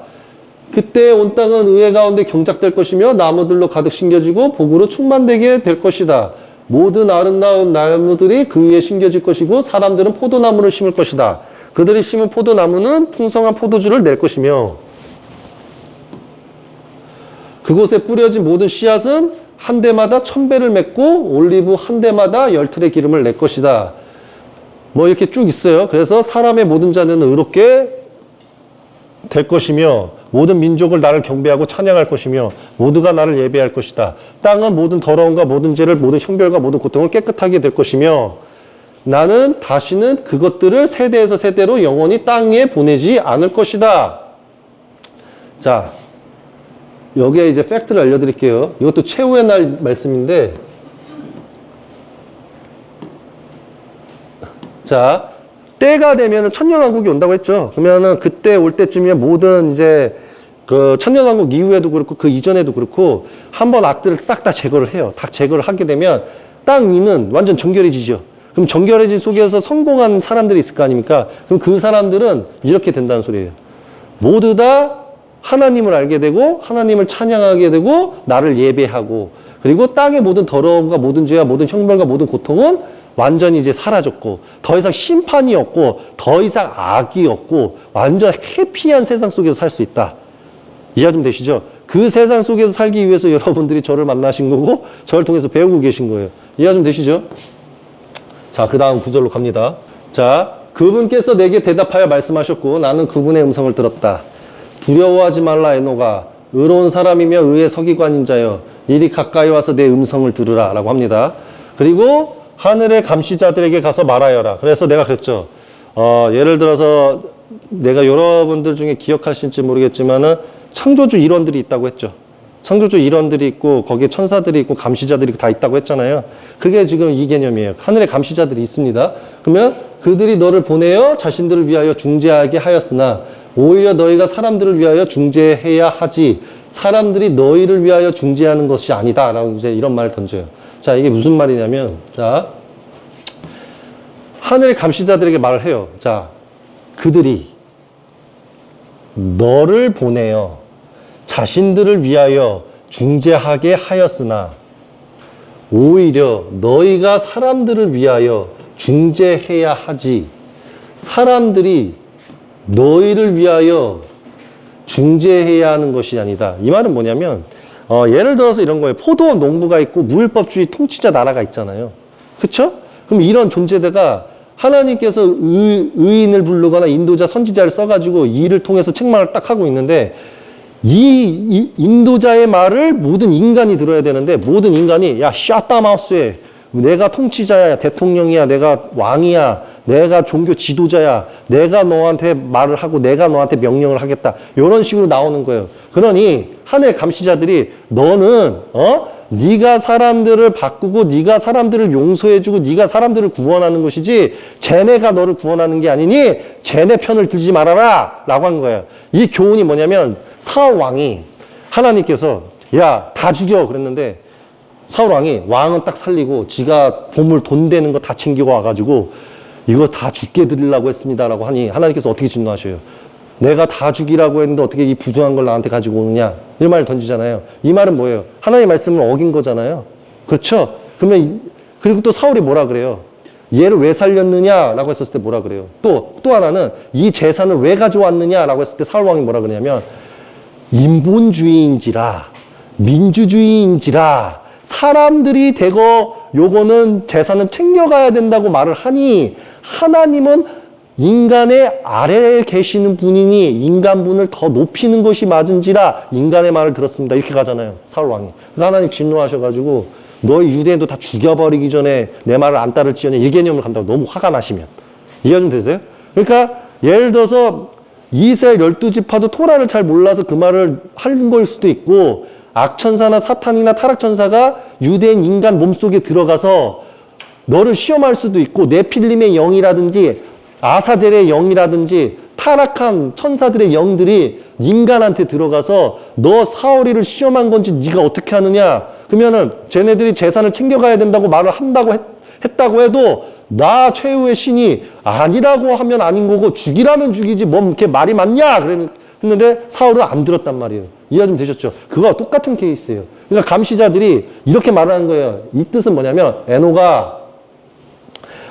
그때 온 땅은 의회 가운데 경작될 것이며 나무들로 가득 심겨지고 복으로 충만되게 될 것이다. 모든 아름다운 나무들이 그 위에 심겨질 것이고 사람들은 포도나무를 심을 것이다. 그들이 심은 포도나무는 풍성한 포도주를 낼 것이며 그곳에 뿌려진 모든 씨앗은 한 대마다 1000배를 맺고 올리브 한 대마다 10틀의 기름을 낼 것이다. 뭐 이렇게 쭉 있어요. 그래서 사람의 모든 자녀는 의롭게 될 것이며 모든 민족을 나를 경배하고 찬양할 것이며 모두가 나를 예배할 것이다. 땅은 모든 더러움과 모든 죄를 모든 형별과 모든 고통을 깨끗하게 될 것이며 나는 다시는 그것들을 세대에서 세대로 영원히 땅 위에 보내지 않을 것이다. 자, 여기에 이제 팩트를 알려드릴게요. 이것도 최후의 날 말씀인데, 자, 때가 되면은 천년왕국이 온다고 했죠. 그러면은 그때 올 때쯤이면 모든 이제 그 천년왕국 이후에도 그렇고 그 이전에도 그렇고 한번 악들을 싹 다 제거를 해요. 다 제거를 하게 되면 땅 위는 완전 정결해지죠. 그럼 정결해진 속에서 성공한 사람들이 있을 거 아닙니까? 그럼 그 사람들은 이렇게 된다는 소리예요. 모두 다 하나님을 알게 되고 하나님을 찬양하게 되고 나를 예배하고 그리고 땅의 모든 더러움과 모든 죄와 모든 형벌과 모든 고통은 완전히 이제 사라졌고 더 이상 심판이 없고 더 이상 악이 없고 완전 해피한 세상 속에서 살 수 있다. 이해가 좀 되시죠? 그 세상 속에서 살기 위해서 여러분들이 저를 만나신 거고 저를 통해서 배우고 계신 거예요. 이해가 좀 되시죠? 자, 그 다음 구절로 갑니다. 자, 그분께서 내게 대답하여 말씀하셨고 나는 그분의 음성을 들었다. 두려워하지 말라 에노가 의로운 사람이며 의의 서기관인 자여 이리 가까이 와서 내 음성을 들으라 라고 합니다. 그리고 하늘의 감시자들에게 가서 말하여라. 그래서 내가 그랬죠. 예를 들어서 내가 여러분들 중에 기억하실지 모르겠지만은 창조주 일원들이 있다고 했죠. 창조주 일원들이 있고 거기에 천사들이 있고 감시자들이 다 있다고 했잖아요. 그게 지금 이 개념이에요. 하늘의 감시자들이 있습니다. 그러면 그들이 너를 보내어 자신들을 위하여 중재하게 하였으나 오히려 너희가 사람들을 위하여 중재해야 하지 사람들이 너희를 위하여 중재하는 것이 아니다 라고 이제 이런 말을 던져요. 자, 이게 무슨 말이냐면 자, 하늘의 감시자들에게 말을 해요. 자, 그들이 너를 보내어 자신들을 위하여 중재하게 하였으나 오히려 너희가 사람들을 위하여 중재해야 하지 사람들이 너희를 위하여 중재해야 하는 것이 아니다. 이 말은 뭐냐면 예를 들어서 이런 거예요. 포도 농부가 있고 무율법주의 통치자 나라가 있잖아요. 그렇죠? 그럼 이런 존재대가 하나님께서 의인을 부르거나 인도자 선지자를 써가지고 이 일을 통해서 책망을 딱 하고 있는데 이 인도자의 말을 모든 인간이 들어야 되는데 모든 인간이 야 샤따마우스에 내가 통치자야 대통령이야 내가 왕이야 내가 종교 지도자야 내가 너한테 말을 하고 내가 너한테 명령을 하겠다 이런 식으로 나오는 거예요. 그러니 하늘의 감시자들이 너는 네가 사람들을 바꾸고 네가 사람들을 용서해주고 네가 사람들을 구원하는 것이지 쟤네가 너를 구원하는 게 아니니 쟤네 편을 들지 말아라 라고 한 거예요. 이 교훈이 뭐냐면 사울 왕이 하나님께서 야, 다 죽여 그랬는데 사울 왕이 왕은 딱 살리고 지가 보물 돈 되는 거 다 챙기고 와가지고 이거 다 죽게 드리려고 했습니다라고 하니 하나님께서 어떻게 진노하셔요? 내가 다 죽이라고 했는데 어떻게 이 부정한 걸 나한테 가지고 오느냐? 이 말을 던지잖아요. 이 말은 뭐예요? 하나님의 말씀을 어긴 거잖아요. 그렇죠? 그러면 그리고 또 사울이 뭐라 그래요? 얘를 왜 살렸느냐라고 했었을 때 뭐라 그래요? 또 하나는 이 재산을 왜 가져왔느냐라고 했을 때 사울 왕이 뭐라 그러냐면 인본주의인지라 민주주의인지라 사람들이 대거 요거는 재산은 챙겨가야 된다고 말을 하니 하나님은 인간의 아래에 계시는 분이니 인간분을 더 높이는 것이 맞은지라 인간의 말을 들었습니다. 이렇게 가잖아요. 사울 왕이. 그러니까 하나님 진노하셔가지고 너희 유대인도 다 죽여버리기 전에 내 말을 안 따를지언니 이 개념을 간다고 너무 화가 나시면. 이해가 좀 되세요? 그러니까 예를 들어서 이스라엘 12지파도 토라를 잘 몰라서 그 말을 한 걸 수도 있고 악천사나 사탄이나 타락천사가 유대인 인간 몸속에 들어가서 너를 시험할 수도 있고 네필림의 영이라든지 아사젤의 영이라든지 타락한 천사들의 영들이 인간한테 들어가서 너 사울이를 시험한 건지 네가 어떻게 하느냐 그러면은 쟤네들이 재산을 챙겨가야 된다고 말을 했다고 해도 나 최후의 신이 아니라고 하면 아닌 거고 죽이라면 죽이지 뭐 이렇게 말이 맞냐 그랬는데 사울은 안 들었단 말이에요. 이해 좀 되셨죠? 그거와 똑같은 케이스예요. 그러니까 감시자들이 이렇게 말하는 거예요. 이 뜻은 뭐냐면 에노가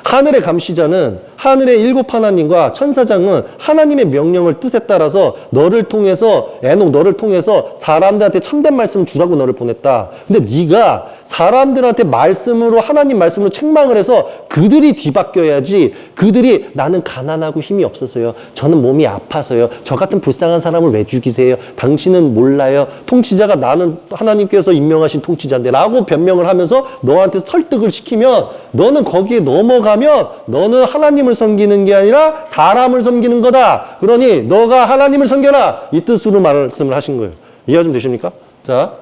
하늘의 감시자는 하늘의 일곱 하나님과 천사장은 하나님의 명령을 뜻에 따라서 너를 통해서 에녹 너를 통해서 사람들한테 참된 말씀을 주라고 너를 보냈다. 근데 네가 사람들한테 말씀으로 하나님 말씀으로 책망을 해서 그들이 뒤바뀌어야지 그들이 나는 가난하고 힘이 없어서요. 저는 몸이 아파서요. 저 같은 불쌍한 사람을 왜 죽이세요? 당신은 몰라요. 통치자가 나는 하나님께서 임명하신 통치자인데 라고 변명을 하면서 너한테 설득을 시키면 너는 거기에 넘어가면 너는 하나님을 섬기는 게 아니라 사람을 섬기는 거다. 그러니 너가 하나님을 섬겨라. 이 뜻으로 말씀을 하신 거예요. 이해가 좀 되십니까? 자,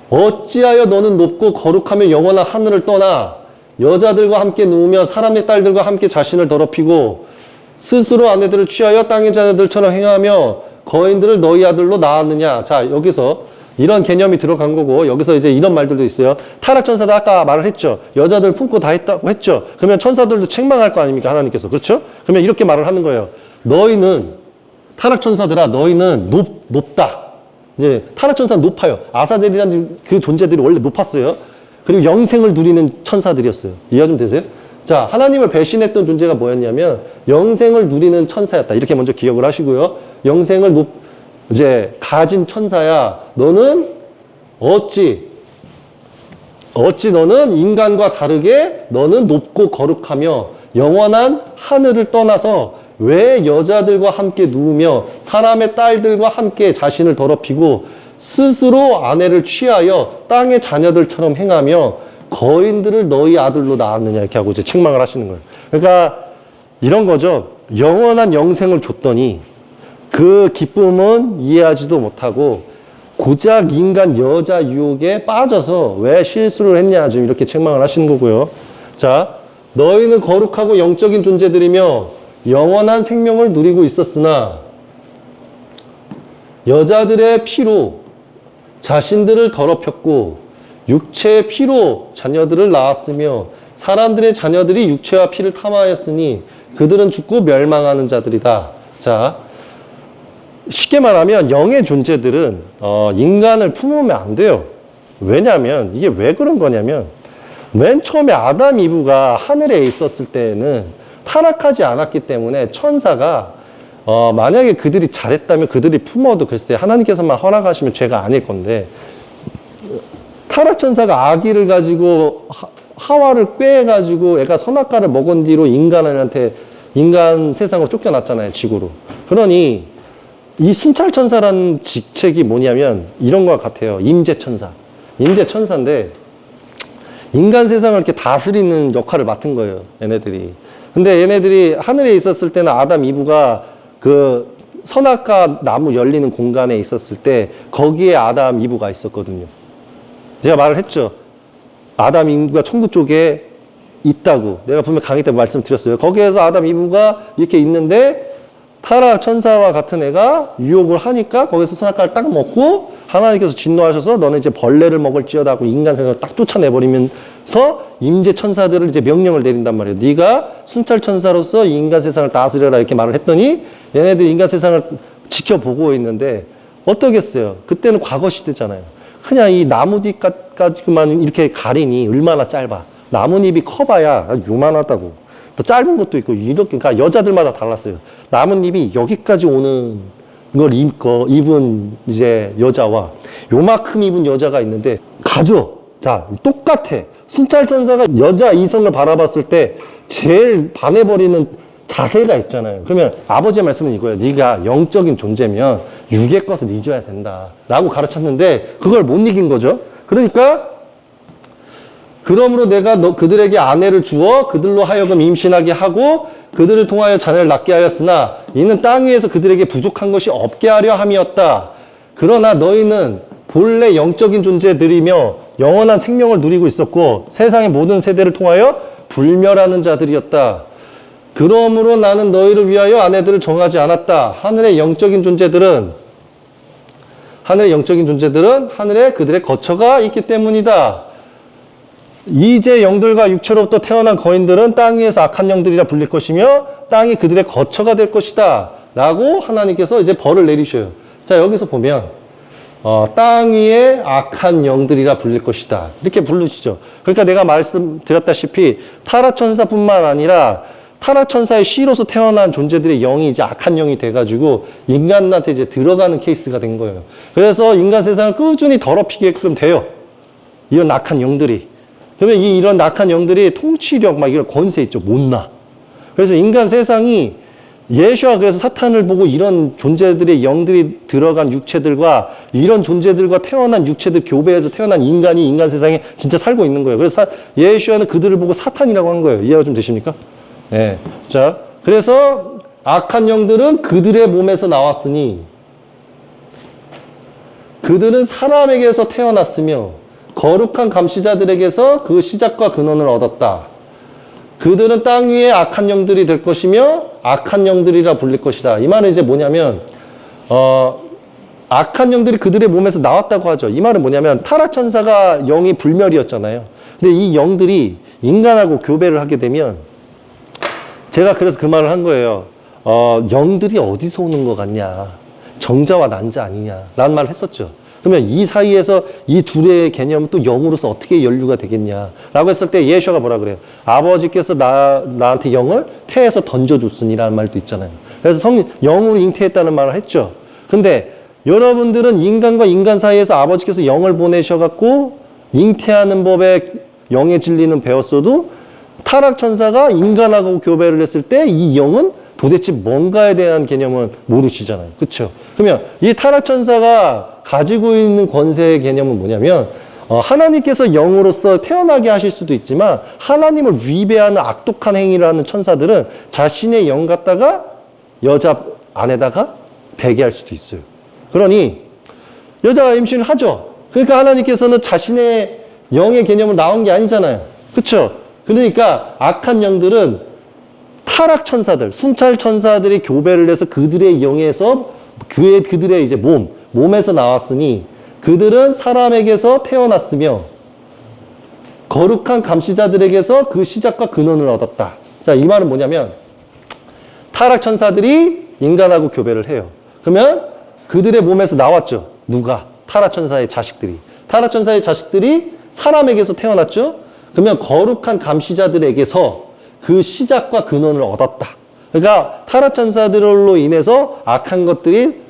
어찌하여 너는 높고 거룩하며 영원한 하늘을 떠나 여자들과 함께 누우며 사람의 딸들과 함께 자신을 더럽히고 스스로 아내들을 취하여 땅의 자녀들처럼 행하며 거인들을 너희 아들로 낳았느냐. 자, 여기서 이런 개념이 들어간 거고 여기서 이제 이런 말들도 있어요. 타락천사도 아까 말을 했죠. 여자들 품고 다 했다고 했죠. 그러면 천사들도 책망할 거 아닙니까? 하나님께서. 그렇죠? 그러면 이렇게 말을 하는 거예요. 너희는 타락천사들아 너희는 높다. 이제 타락천사는 높아요. 아사젤이라는 그 존재들이 원래 높았어요. 그리고 영생을 누리는 천사들이었어요. 이해가 좀 되세요? 자, 하나님을 배신했던 존재가 뭐였냐면 영생을 누리는 천사였다. 이렇게 먼저 기억을 하시고요. 영생을 이제 가진 천사야. 너는 어찌 너는 인간과 다르게 너는 높고 거룩하며 영원한 하늘을 떠나서 왜 여자들과 함께 누우며 사람의 딸들과 함께 자신을 더럽히고 스스로 아내를 취하여 땅의 자녀들처럼 행하며 거인들을 너희 아들로 낳았느냐 이렇게 하고 이제 책망을 하시는 거예요. 그러니까 이런 거죠. 영원한 영생을 줬더니 그 기쁨은 이해하지도 못하고 고작 인간 여자 유혹에 빠져서 왜 실수를 했냐 지금 이렇게 책망을 하시는 거고요. 자, 너희는 거룩하고 영적인 존재들이며 영원한 생명을 누리고 있었으나 여자들의 피로 자신들을 더럽혔고 육체의 피로 자녀들을 낳았으며 사람들의 자녀들이 육체와 피를 탐하였으니 그들은 죽고 멸망하는 자들이다. 자, 쉽게 말하면 영의 존재들은 인간을 품으면 안 돼요. 왜냐하면 이게 왜 그런 거냐면 맨 처음에 아담 이브가 하늘에 있었을 때는 타락하지 않았기 때문에 천사가 만약에 그들이 잘했다면 그들이 품어도 글쎄 하나님께서만 허락하시면 죄가 아닐 건데 타락천사가 아기를 가지고 하와를 꾀해가지고 애가 선악과를 먹은 뒤로 인간 세상으로 쫓겨났잖아요. 지구로. 그러니 이 순찰천사라는 직책이 뭐냐면 이런 것 같아요. 임재천사. 임재천사인데 인간 세상을 이렇게 다스리는 역할을 맡은 거예요. 얘네들이. 근데 얘네들이 하늘에 있었을 때는 아담 이브가 그 선악과 나무 열리는 공간에 있었을 때 거기에 아담 이브가 있었거든요. 제가 말을 했죠. 아담 이브가 천국 쪽에 있다고 내가 분명 강의 때 말씀드렸어요. 거기에서 아담 이브가 이렇게 있는데 타락 천사와 같은 애가 유혹을 하니까 거기서 선악과를 딱 먹고 하나님께서 진노하셔서 너는 이제 벌레를 먹을지어다 하고 인간 세상을 딱 쫓아내버리면서 임재 천사들을 이제 명령을 내린단 말이에요. 네가 순찰 천사로서 이 인간 세상을 다스려라 이렇게 말을 했더니 얘네들이 인간 세상을 지켜보고 있는데 어떠겠어요? 그때는 과거 시대잖아요. 그냥 이 나뭇잎까지만 이렇게 가리니 얼마나 짧아. 나뭇잎이 커봐야 요만하다고. 더 짧은 것도 있고 이렇게 그러니까 여자들마다 달랐어요. 나뭇잎이 여기까지 오는 걸 입은 이제 여자와 요만큼 입은 여자가 있는데 가져. 자, 똑같아. 순찰 천사가 여자 이성을 바라봤을 때 제일 반해버리는 자세가 있잖아요. 그러면 아버지의 말씀은 이거예요. 네가 영적인 존재면 육의 것을 잊어야 된다 라고 가르쳤는데 그걸 못 이긴 거죠. 그러니까 그러므로 내가 그들에게 아내를 주어 그들로 하여금 임신하게 하고 그들을 통하여 자녀를 낳게 하였으나 이는 땅 위에서 그들에게 부족한 것이 없게 하려 함이었다. 그러나 너희는 본래 영적인 존재들이며 영원한 생명을 누리고 있었고 세상의 모든 세대를 통하여 불멸하는 자들이었다. 그러므로 나는 너희를 위하여 아내들을 정하지 않았다. 하늘의 영적인 존재들은 하늘에 그들의 거처가 있기 때문이다. 이제 영들과 육체로부터 태어난 거인들은 땅 위에서 악한 영들이라 불릴 것이며 땅이 그들의 거처가 될 것이다. 라고 하나님께서 이제 벌을 내리셔요. 자, 여기서 보면 땅 위에 악한 영들이라 불릴 것이다. 이렇게 부르시죠. 그러니까 내가 말씀드렸다시피 타락천사뿐만 아니라 타락천사의 씨로서 태어난 존재들의 영이 이제 악한 영이 돼가지고 인간한테 이제 들어가는 케이스가 된 거예요. 그래서 인간 세상을 꾸준히 더럽히게끔 돼요. 이런 악한 영들이. 그러면 이런 악한 영들이 통치력, 막 이런 권세 있죠. 못나. 그래서 인간 세상이 예수와 그래서 사탄을 보고 이런 존재들의 영들이 들어간 육체들과 이런 존재들과 태어난 육체들 교배에서 태어난 인간이 인간 세상에 진짜 살고 있는 거예요. 그래서 예수와는 그들을 보고 사탄이라고 한 거예요. 이해가 좀 되십니까? 네. 자, 그래서 악한 영들은 그들의 몸에서 나왔으니 그들은 사람에게서 태어났으며 거룩한 감시자들에게서 그 시작과 근원을 얻었다. 그들은 땅 위에 악한 영들이 될 것이며 악한 영들이라 불릴 것이다. 이 말은 이제 뭐냐면 악한 영들이 그들의 몸에서 나왔다고 하죠. 이 말은 뭐냐면 타락천사가 영이 불멸이었잖아요. 근데 이 영들이 인간하고 교배를 하게 되면 제가 그래서 그 말을 한 거예요. 영들이 어디서 오는 것 같냐. 정자와 난자 아니냐. 라는 말을 했었죠. 그러면 이 사이에서 이 둘의 개념은 또 영으로서 어떻게 연류가 되겠냐. 라고 했을 때 예수가 뭐라 그래요? 아버지께서 나한테 영을 태에서 던져줬으니라는 말도 있잖아요. 그래서 영으로 잉태했다는 말을 했죠. 근데 여러분들은 인간과 인간 사이에서 아버지께서 영을 보내셔갖고 잉태하는 법에 영의 진리는 배웠어도 타락천사가 인간하고 교배를 했을 때 이 영은 도대체 뭔가에 대한 개념은 모르시잖아요. 그렇죠? 그러면 이 타락천사가 가지고 있는 권세의 개념은 뭐냐면 하나님께서 영으로서 태어나게 하실 수도 있지만 하나님을 위배하는 악독한 행위를 하는 천사들은 자신의 영 갖다가 여자 안에다가 배게 할 수도 있어요. 그러니 여자가 임신을 하죠. 그러니까 하나님께서는 자신의 영의 개념으로 나온 게 아니잖아요. 그렇죠? 그러니까 악한 영들은 타락 천사들, 순찰 천사들이 교배를 해서 그들의 영에서 그들의 이제 몸에서 나왔으니 그들은 사람에게서 태어났으며 거룩한 감시자들에게서 그 시작과 근원을 얻었다. 자, 이 말은 뭐냐면 타락 천사들이 인간하고 교배를 해요. 그러면 그들의 몸에서 나왔죠. 누가? 타락 천사의 자식들이. 타락 천사의 자식들이 사람에게서 태어났죠. 그러면 거룩한 감시자들에게서 그 시작과 근원을 얻었다. 그러니까 타락 천사들로 인해서 악한 것들이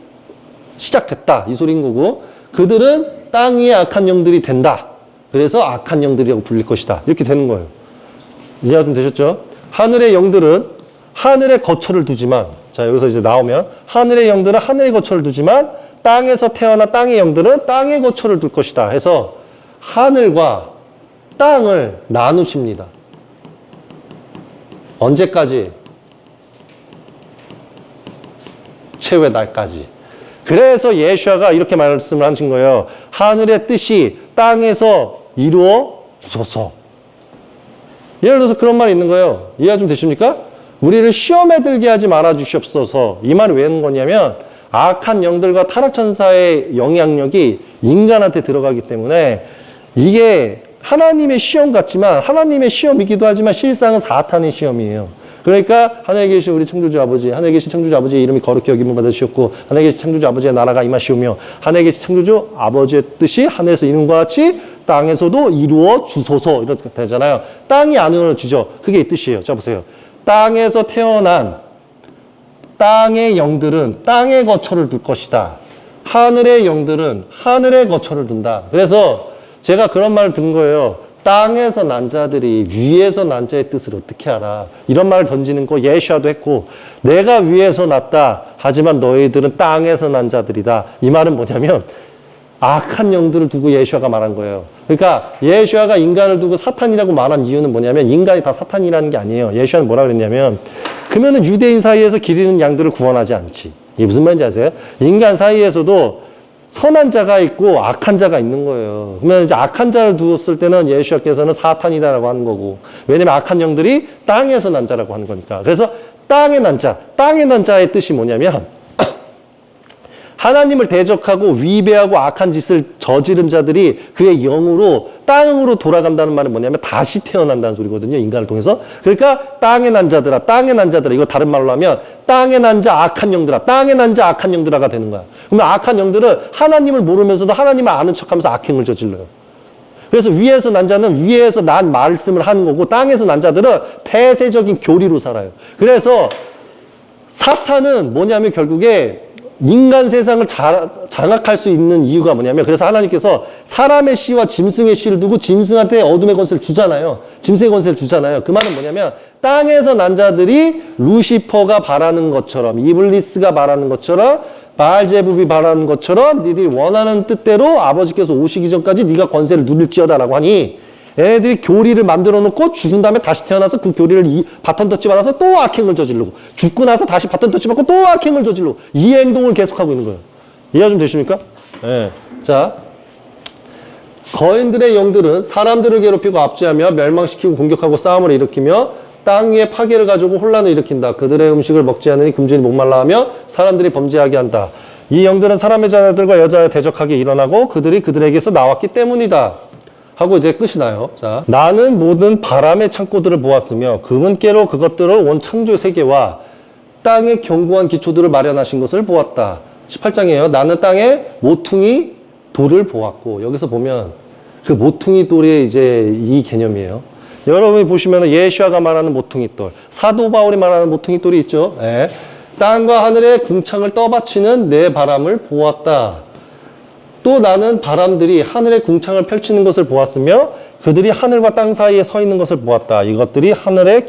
시작됐다. 이 소리인 거고 그들은 땅 위에 악한 영들이 된다. 그래서 악한 영들이라고 불릴 것이다. 이렇게 되는 거예요. 이해가 좀 되셨죠? 하늘의 영들은 하늘에 거처를 두지만 자 여기서 이제 나오면 하늘의 영들은 하늘에 거처를 두지만 땅에서 태어난 땅의 영들은 땅에 거처를 둘 것이다. 해서 하늘과 땅을 나누십니다. 언제까지? 최후의 날까지. 그래서 예수아가 이렇게 말씀을 하신 거예요. 하늘의 뜻이 땅에서 이루어 주소서. 예를 들어서 그런 말이 있는 거예요. 이해가 좀 되십니까? 우리를 시험에 들게 하지 말아 주시옵소서. 이 말이 왜 하는 거냐면 악한 영들과 타락천사의 영향력이 인간한테 들어가기 때문에 이게 하나님의 시험 같지만 하나님의 시험이기도 하지만 실상은 사탄의 시험이에요. 그러니까 하늘에 계신 우리 창조주 아버지, 하늘에 계신 창조주 아버지의 이름이 거룩히 여김을 받으시옵고 하늘에 계신 창조주 아버지의 나라가 임하시오며 하늘에 계신 창조주 아버지의 뜻이 하늘에서 이룬 것 같이 땅에서도 이루어 주소서. 이렇게 되잖아요. 땅이 안 이루어지죠. 그게 이 뜻이에요. 자 보세요. 땅에서 태어난 땅의 영들은 땅에 거처를 둘 것이다. 하늘의 영들은 하늘에 거처를 둔다. 그래서 제가 그런 말을 든 거예요. 땅에서 난 자들이 위에서 난 자의 뜻을 어떻게 알아? 이런 말을 던지는 거 예시화도 했고 내가 위에서 났다. 하지만 너희들은 땅에서 난 자들이다. 이 말은 뭐냐면 악한 영들을 두고 예시화가 말한 거예요. 그러니까 예시화가 인간을 두고 사탄이라고 말한 이유는 뭐냐면 인간이 다 사탄이라는 게 아니에요. 예시화는 뭐라 그랬냐면 그러면은 유대인 사이에서 기르는 양들을 구원하지 않지. 이게 무슨 말인지 아세요? 인간 사이에서도 선한 자가 있고 악한 자가 있는 거예요. 그러면 이제 악한 자를 두었을 때는 예수께서는 사탄이다라고 하는 거고 왜냐면 악한 영들이 땅에서 난 자라고 하는 거니까. 그래서 땅에 난 자, 땅에 난 자의 뜻이 뭐냐면 하나님을 대적하고 위배하고 악한 짓을 저지른 자들이 그의 영으로 땅으로 돌아간다는 말은 뭐냐면 다시 태어난다는 소리거든요. 인간을 통해서. 그러니까 땅에 난 자들아, 땅에 난 자들아. 이거 다른 말로 하면 땅에 난 자 악한 영들아, 땅에 난 자 악한 영들아가 되는 거야. 그러면 악한 영들은 하나님을 모르면서도 하나님을 아는 척하면서 악행을 저질러요. 그래서 위에서 난 자는 위에서 난 말씀을 하는 거고 땅에서 난 자들은 폐쇄적인 교리로 살아요. 그래서 사탄은 뭐냐면 결국에 인간 세상을 장악할 수 있는 이유가 뭐냐면 그래서 하나님께서 사람의 씨와 짐승의 씨를 두고 짐승한테 어둠의 권세를 주잖아요. 짐승의 권세를 주잖아요. 그 말은 뭐냐면 땅에서 난 자들이 루시퍼가 바라는 것처럼 이블리스가 바라는 것처럼 바알제부비 바라는 것처럼 니들이 원하는 뜻대로 아버지께서 오시기 전까지 네가 권세를 누릴지어다라고 하니 얘네들이 교리를 만들어 놓고 죽은 다음에 다시 태어나서 그 교리를 바턴터치 받아서 또 악행을 저지르고 죽고 나서 다시 바턴터치 받고 또 악행을 저지르고 이 행동을 계속하고 있는 거예요. 이해가 좀 되십니까? 네. 자, 거인들의 영들은 사람들을 괴롭히고 압제하며 멸망시키고 공격하고 싸움을 일으키며 땅 위에 파괴를 가지고 혼란을 일으킨다. 그들의 음식을 먹지 않으니 금주인이 목말라 하며 사람들이 범죄하게 한다. 이 영들은 사람의 자녀들과 여자에 대적하게 일어나고 그들이 그들에게서 나왔기 때문이다. 하고 이제 끝이 나요. 자, 나는 모든 바람의 창고들을 보았으며 그분께로 그것들을 온 창조 세계와 땅의 견고한 기초들을 마련하신 것을 보았다. 18장이에요. 나는 땅에 모퉁이 돌을 보았고 여기서 보면 그 모퉁이 돌의 이제 이 개념이에요. 여러분이 보시면 예시아가 말하는 모퉁이 돌, 사도 바울이 말하는 모퉁이 돌이 있죠. 네. 땅과 하늘의 궁창을 떠받치는 내 바람을 보았다. 또 나는 바람들이 하늘의 궁창을 펼치는 것을 보았으며 그들이 하늘과 땅 사이에 서 있는 것을 보았다. 이것들이 하늘의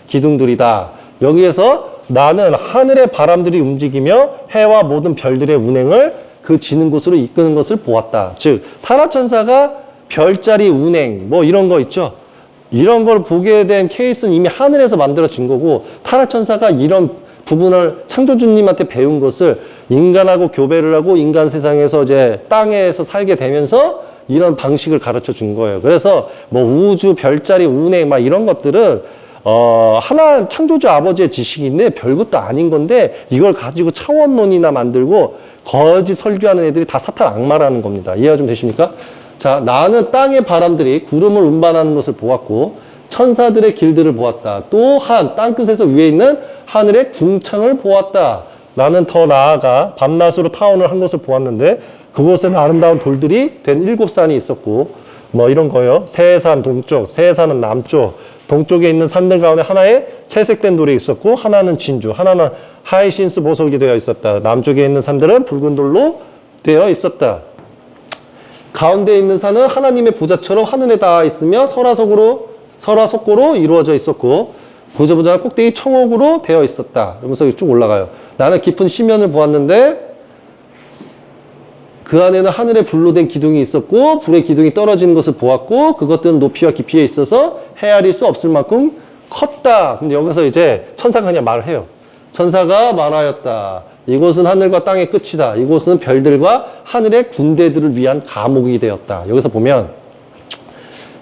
기둥들이다. 여기에서 나는 하늘의 바람들이 움직이며 해와 모든 별들의 운행을 그 지는 곳으로 이끄는 것을 보았다. 즉 타락천사가 별자리 운행 뭐 이런 거 있죠. 이런 걸 보게 된 케이스는 이미 하늘에서 만들어진 거고 타락천사가 이런 부분을 창조주님한테 배운 것을 인간하고 교배를 하고 인간 세상에서 이제 땅에서 살게 되면서 이런 방식을 가르쳐 준 거예요. 그래서 뭐 우주, 별자리, 운행 막 이런 것들은 하나 창조주 아버지의 지식인데 별것도 아닌 건데 이걸 가지고 차원론이나 만들고 거짓 설교하는 애들이 다 사탄 악마라는 겁니다. 이해가 좀 되십니까? 자, 나는 땅의 바람들이 구름을 운반하는 것을 보았고 천사들의 길들을 보았다. 또한 땅끝에서 위에 있는 하늘의 궁창을 보았다. 나는 더 나아가 밤낮으로 타원을 한 것을 보았는데 그곳에는 아름다운 돌들이 된 7산이 있었고 뭐 이런 거요. 세산 동쪽, 세산은 남쪽, 동쪽에 있는 산들 가운데 하나에 채색된 돌이 있었고 하나는 진주, 하나는 하이신스 보석이 되어 있었다. 남쪽에 있는 산들은 붉은 돌로 되어 있었다. 가운데 있는 산은 하나님의 보좌처럼 하늘에 닿아 있으며 설화석고로 이루어져 있었고 보좌 꼭대기 청옥으로 되어 있었다. 이러면서 쭉 올라가요. 나는 깊은 시면을 보았는데 그 안에는 하늘의 불로 된 기둥이 있었고 불의 기둥이 떨어지는 것을 보았고 그것들은 높이와 깊이에 있어서 헤아릴 수 없을 만큼 컸다. 근데 여기서 이제 천사가 그냥 말을 해요. 천사가 많아였다. 이곳은 하늘과 땅의 끝이다. 이곳은 별들과 하늘의 군대들을 위한 감옥이 되었다. 여기서 보면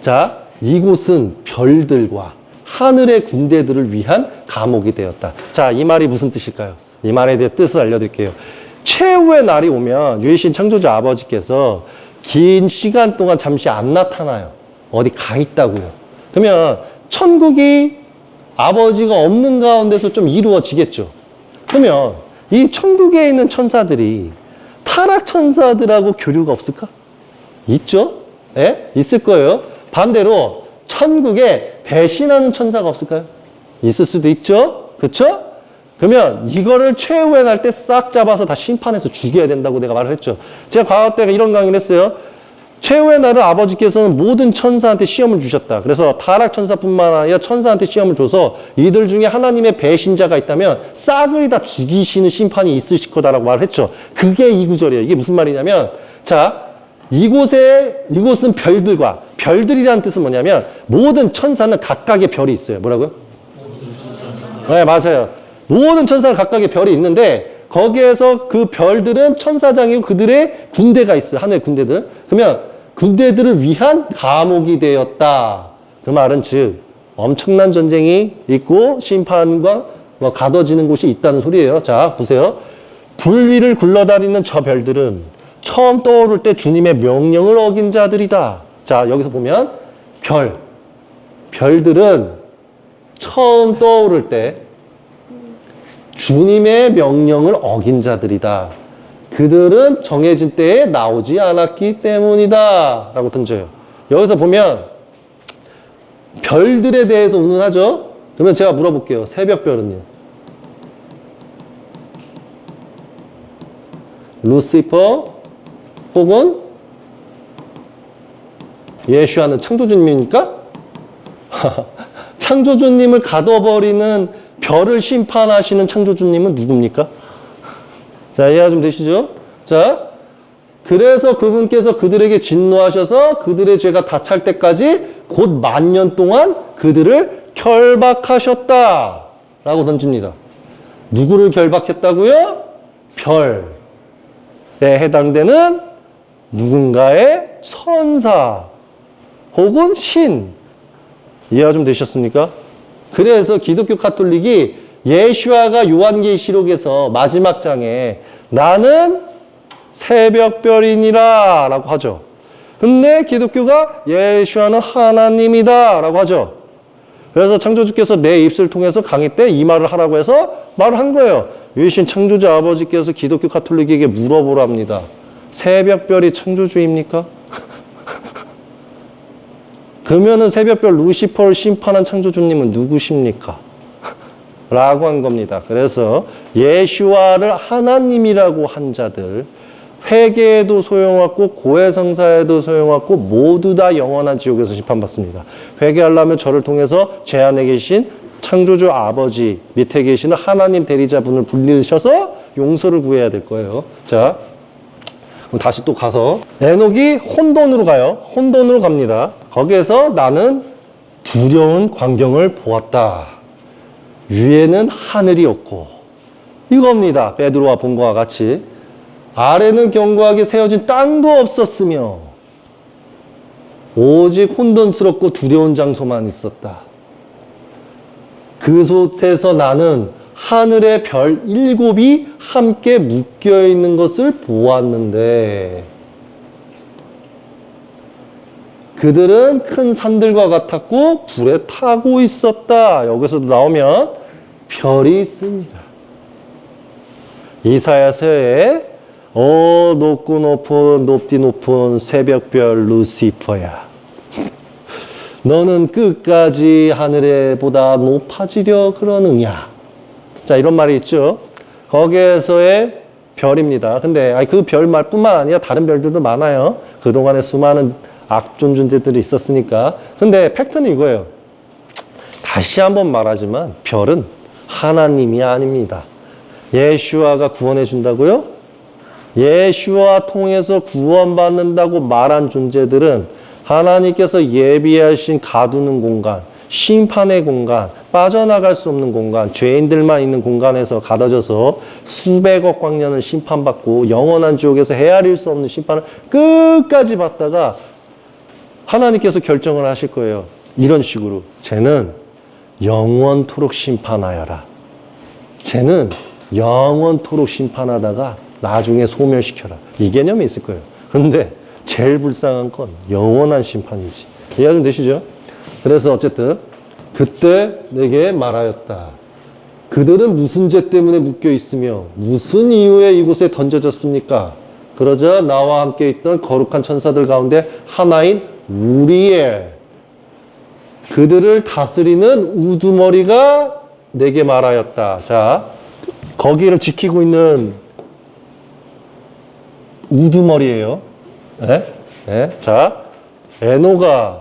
자, 이곳은 별들과 하늘의 군대들을 위한 감옥이 되었다. 자, 이 말이 무슨 뜻일까요? 이 말에 대해 뜻을 알려드릴게요. 최후의 날이 오면 유일신 창조주 아버지께서 긴 시간 동안 잠시 안 나타나요. 어디 가 있다고요. 그러면 천국이 아버지가 없는 가운데서 좀 이루어지겠죠. 그러면 이 천국에 있는 천사들이 타락 천사들하고 교류가 없을까? 있죠? 예? 있을 거예요. 반대로 천국에 배신하는 천사가 없을까요? 있을 수도 있죠? 그쵸? 그러면 이거를 최후의 날 때 싹 잡아서 다 심판해서 죽여야 된다고 내가 말을 했죠. 제가 과거 때 이런 강의를 했어요. 최후의 날은 아버지께서는 모든 천사한테 시험을 주셨다. 그래서 타락 천사뿐만 아니라 천사한테 시험을 줘서 이들 중에 하나님의 배신자가 있다면 싸그리 다 죽이시는 심판이 있으실 거다라고 말을 했죠. 그게 이 구절이에요. 이게 무슨 말이냐면 자, 이곳은 별들과 별들이라는 뜻은 뭐냐면 모든 천사는 각각의 별이 있어요. 뭐라고요? 네, 맞아요. 모든 천사는 각각의 별이 있는데 거기에서 그 별들은 천사장이고 그들의 군대가 있어요. 하늘의 군대들. 그러면 군대들을 위한 감옥이 되었다. 그 말은 즉 엄청난 전쟁이 있고 심판과 가둬지는 곳이 있다는 소리예요. 자, 보세요. 불 위를 굴러다니는 저 별들은 처음 떠오를 때 주님의 명령을 어긴 자들이다. 자, 여기서 보면 별들은 처음 떠오를 때 주님의 명령을 어긴 자들이다. 그들은 정해진 때에 나오지 않았기 때문이다. 라고 던져요. 여기서 보면 별들에 대해서 운운하죠. 그러면 제가 물어볼게요. 새벽별은요? 루시퍼 혹은 예수와는 창조주님입니까? 창조주님을 가둬버리는 별을 심판하시는 창조주님은 누굽니까? 자, 이해가 좀 되시죠? 자, 그래서 그분께서 그들에게 진노하셔서 그들의 죄가 다 찰 때까지 곧 10,000년 동안 그들을 결박하셨다. 라고 던집니다. 누구를 결박했다고요? 별에 해당되는 누군가의 천사 혹은 신. 이해가 좀 되셨습니까? 그래서 기독교 카톨릭이 예수아가 요한계시록에서 마지막 장에 나는 새벽별이니라 라고 하죠. 근데 기독교가 예수아는 하나님이다 라고 하죠. 그래서 창조주께서 내 입술을 통해서 강의 때 이 말을 하라고 해서 말을 한 거예요. 유일신 창조주 아버지께서 기독교 카톨릭에게 물어보랍니다. 새벽별이 창조주입니까? 그러면은 새벽별 루시퍼를 심판한 창조주님은 누구십니까? 라고 한 겁니다. 그래서 예수와를 하나님이라고 한 자들, 회개에도 소용없고 고해성사에도 소용없고 모두 다 영원한 지옥에서 심판받습니다. 회개하려면 저를 통해서 제 안에 계신 창조주 아버지 밑에 계시는 하나님 대리자분을 불리셔서 용서를 구해야 될 거예요. 자, 그럼 다시 또 가서 에녹이 혼돈으로 가요. 혼돈으로 갑니다. 거기에서 나는 두려운 광경을 보았다. 위에는 하늘이 없고 이겁니다. 베드로와 본 것과 같이 아래는 견고하게 세워진 땅도 없었으며 오직 혼돈스럽고 두려운 장소만 있었다. 그곳에서 나는 하늘의 별 7이 함께 묶여 있는 것을 보았는데 그들은 큰 산들과 같았고 불에 타고 있었다. 여기서도 나오면 별이 있습니다. 이사야서에 높고 높디 높은 새벽별 루시퍼야. 너는 끝까지 하늘에보다 높아지려 그러느냐. 자, 이런 말이 있죠. 거기에서의 별입니다. 근데 그 별 말뿐만 아니라 다른 별들도 많아요. 그동안에 수많은 악존 존재들이 있었으니까. 근데 팩트는 이거예요. 다시 한번 말하지만 별은 하나님이 아닙니다. 예수아가 구원해 준다고요? 예수아 통해서 구원받는다고 말한 존재들은 하나님께서 예비하신 가두는 공간, 심판의 공간, 빠져나갈 수 없는 공간, 죄인들만 있는 공간에서 가둬져서 수백억 광년을 심판받고 영원한 지옥에서 헤아릴 수 없는 심판을 끝까지 받다가 하나님께서 결정을 하실 거예요. 이런 식으로. 쟤는 영원토록 심판하여라. 쟤는 영원토록 심판하다가 나중에 소멸시켜라. 이 개념이 있을 거예요. 근데 제일 불쌍한 건 영원한 심판이지. 이해가 좀 되시죠? 그래서 어쨌든 그때 내게 말하였다. 그들은 무슨 죄 때문에 묶여 있으며 무슨 이유에 이곳에 던져졌습니까? 그러자 나와 함께 있던 거룩한 천사들 가운데 하나인 우리엘, 그들을 다스리는 우두머리가 내게 말하였다. 자, 거기를 지키고 있는 우두머리예요. 네? 네? 자, 에노가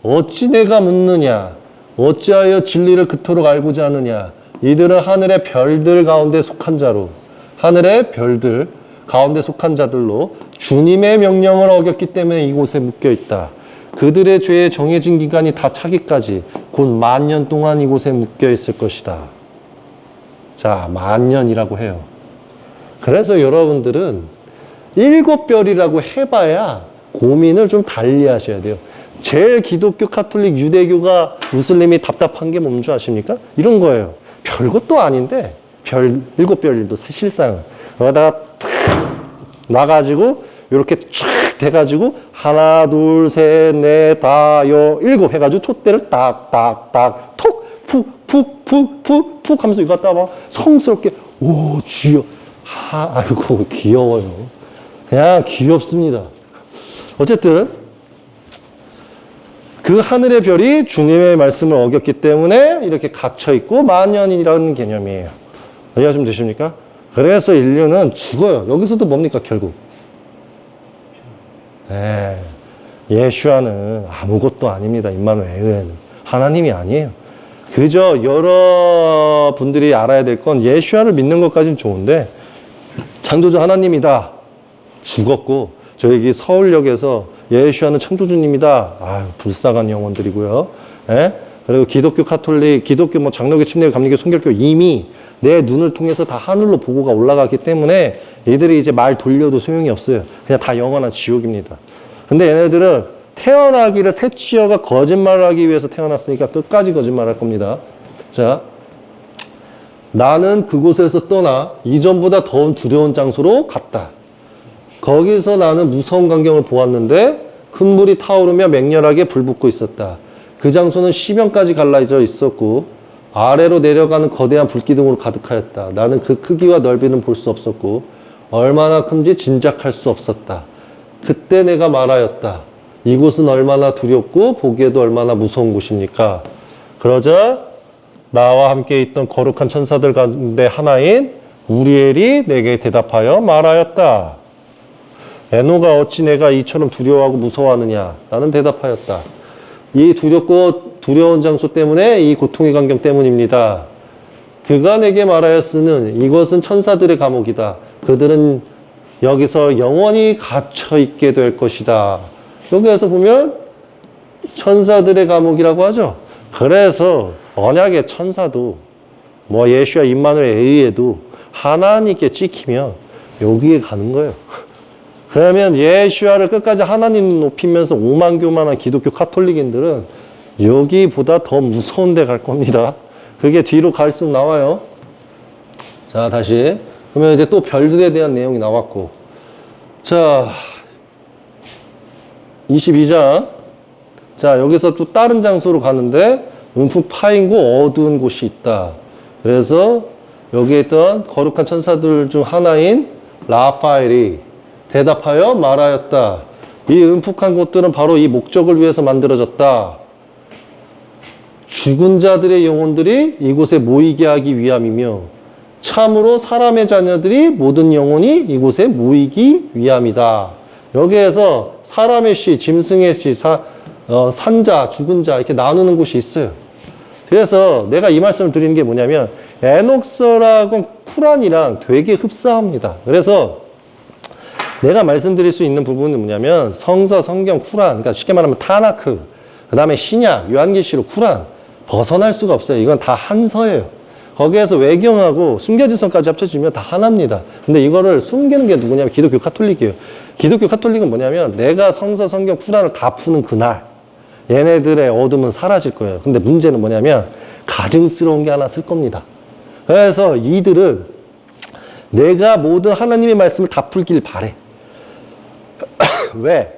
어찌 내가 묻느냐? 어찌하여 진리를 그토록 알고자 하느냐? 이들은 하늘의 별들 가운데 속한 자로, 하늘의 별들 가운데 속한 자들로 주님의 명령을 어겼기 때문에 이곳에 묶여 있다. 그들의 죄에 정해진 기간이 다 차기까지 곧 10,000년 동안 이곳에 묶여 있을 것이다. 자, 10,000년이라고 해요. 그래서 여러분들은 7별이라고 해봐야 고민을 좀 달리 하셔야 돼요. 제일 기독교, 카톨릭, 유대교가 무슬림이 답답한 게 뭔 줄 아십니까? 이런 거예요. 별것도 아닌데 별 7별일도 사실상 그러다가 탁 놔가지고 이렇게 쫙 돼가지고 하나 둘 셋 넷 다 여 7 해가지고 촛대를 딱딱딱 톡 푹 푹 푹 푹 푹 하면서 이거 갖다 막 성스럽게 오 주여 아이고 귀여워요. 그냥 귀엽습니다. 어쨌든 그 하늘의 별이 주님의 말씀을 어겼기 때문에 이렇게 갇혀있고 10,000년이라는 개념이에요. 이해가 좀 되십니까? 그래서 인류는 죽어요. 여기서도 뭡니까 결국? 예수와는 아무것도 아닙니다. 임마누엘 외에는. 하나님이 아니에요. 그저 여러분들이 알아야 될 건 예수와를 믿는 것까지는 좋은데 창조주 하나님이다. 죽었고 저기 서울역에서 예수와는 창조주님이다. 아유, 불쌍한 영혼들이고요. 예? 그리고 기독교, 카톨릭, 기독교, 뭐 장로교, 침례교, 감리교, 성결교 이미 내 눈을 통해서 다 하늘로 보고가 올라갔기 때문에 얘들이 이제 말 돌려도 소용이 없어요. 그냥 다 영원한 지옥입니다. 근데 얘네들은 태어나기를 셋치어가 거짓말을 하기 위해서 태어났으니까 끝까지 거짓말할 겁니다. 자, 나는 그곳에서 떠나 이전보다 더운 두려운 장소로 갔다. 거기서 나는 무서운 광경을 보았는데 큰 물이 타오르며 맹렬하게 불붙고 있었다. 그 장소는 시면까지 갈라져 있었고 아래로 내려가는 거대한 불기둥으로 가득하였다. 나는 그 크기와 넓이는 볼 수 없었고 얼마나 큰지 짐작할 수 없었다. 그때 내가 말하였다. 이곳은 얼마나 두렵고 보기에도 얼마나 무서운 곳입니까? 그러자 나와 함께 있던 거룩한 천사들 가운데 하나인 우리엘이 내게 대답하여 말하였다. 에노가 어찌 내가 이처럼 두려워하고 무서워하느냐? 나는 대답하였다. 이 두렵고 두려운 장소 때문에 이 고통의 광경 때문입니다. 그가 내게 말하였으는 이것은 천사들의 감옥이다. 그들은 여기서 영원히 갇혀 있게 될 것이다. 여기에서 보면 천사들의 감옥이라고 하죠. 그래서 언약의 천사도 뭐 예수와 임마누엘에 의해도 하나님께 찍히면 여기에 가는 거예요. 그러면 예수와를 끝까지 하나님 높이면서 오만교만한 기독교 카톨릭인들은 여기보다 더 무서운 데 갈 겁니다. 그게 뒤로 갈수록 나와요. 자, 다시. 그러면 이제 또 별들에 대한 내용이 나왔고. 자, 22장. 자, 여기서 또 다른 장소로 가는데 움푹 파인고 어두운 곳이 있다. 그래서 여기에 있던 거룩한 천사들 중 하나인 라파엘이 대답하여 말하였다. 이 음푹한 곳들은 바로 이 목적을 위해서 만들어졌다. 죽은 자들의 영혼들이 이곳에 모이게 하기 위함이며 참으로 사람의 자녀들이 모든 영혼이 이곳에 모이기 위함이다. 여기에서 사람의 씨, 짐승의 씨, 산자, 죽은 자 이렇게 나누는 곳이 있어요. 그래서 내가 이 말씀을 드리는 게 뭐냐면 에녹서라고 쿠란이랑 되게 흡사합니다. 그래서 내가 말씀드릴 수 있는 부분은 뭐냐면 성서, 성경, 쿠란, 그러니까 쉽게 말하면 타나크, 그 다음에 신약, 요한계시록, 쿠란 벗어날 수가 없어요. 이건 다 한서예요. 거기에서 외경하고 숨겨진 성까지 합쳐지면 다 하나입니다. 근데 이거를 숨기는 게 누구냐면 기독교 카톨릭이에요. 기독교 카톨릭은 뭐냐면 내가 성서, 성경, 쿠란을 다 푸는 그날 얘네들의 어둠은 사라질 거예요. 근데 문제는 뭐냐면 가증스러운 게 하나 쓸 겁니다. 그래서 이들은 내가 모든 하나님의 말씀을 다 풀길 바래. 왜?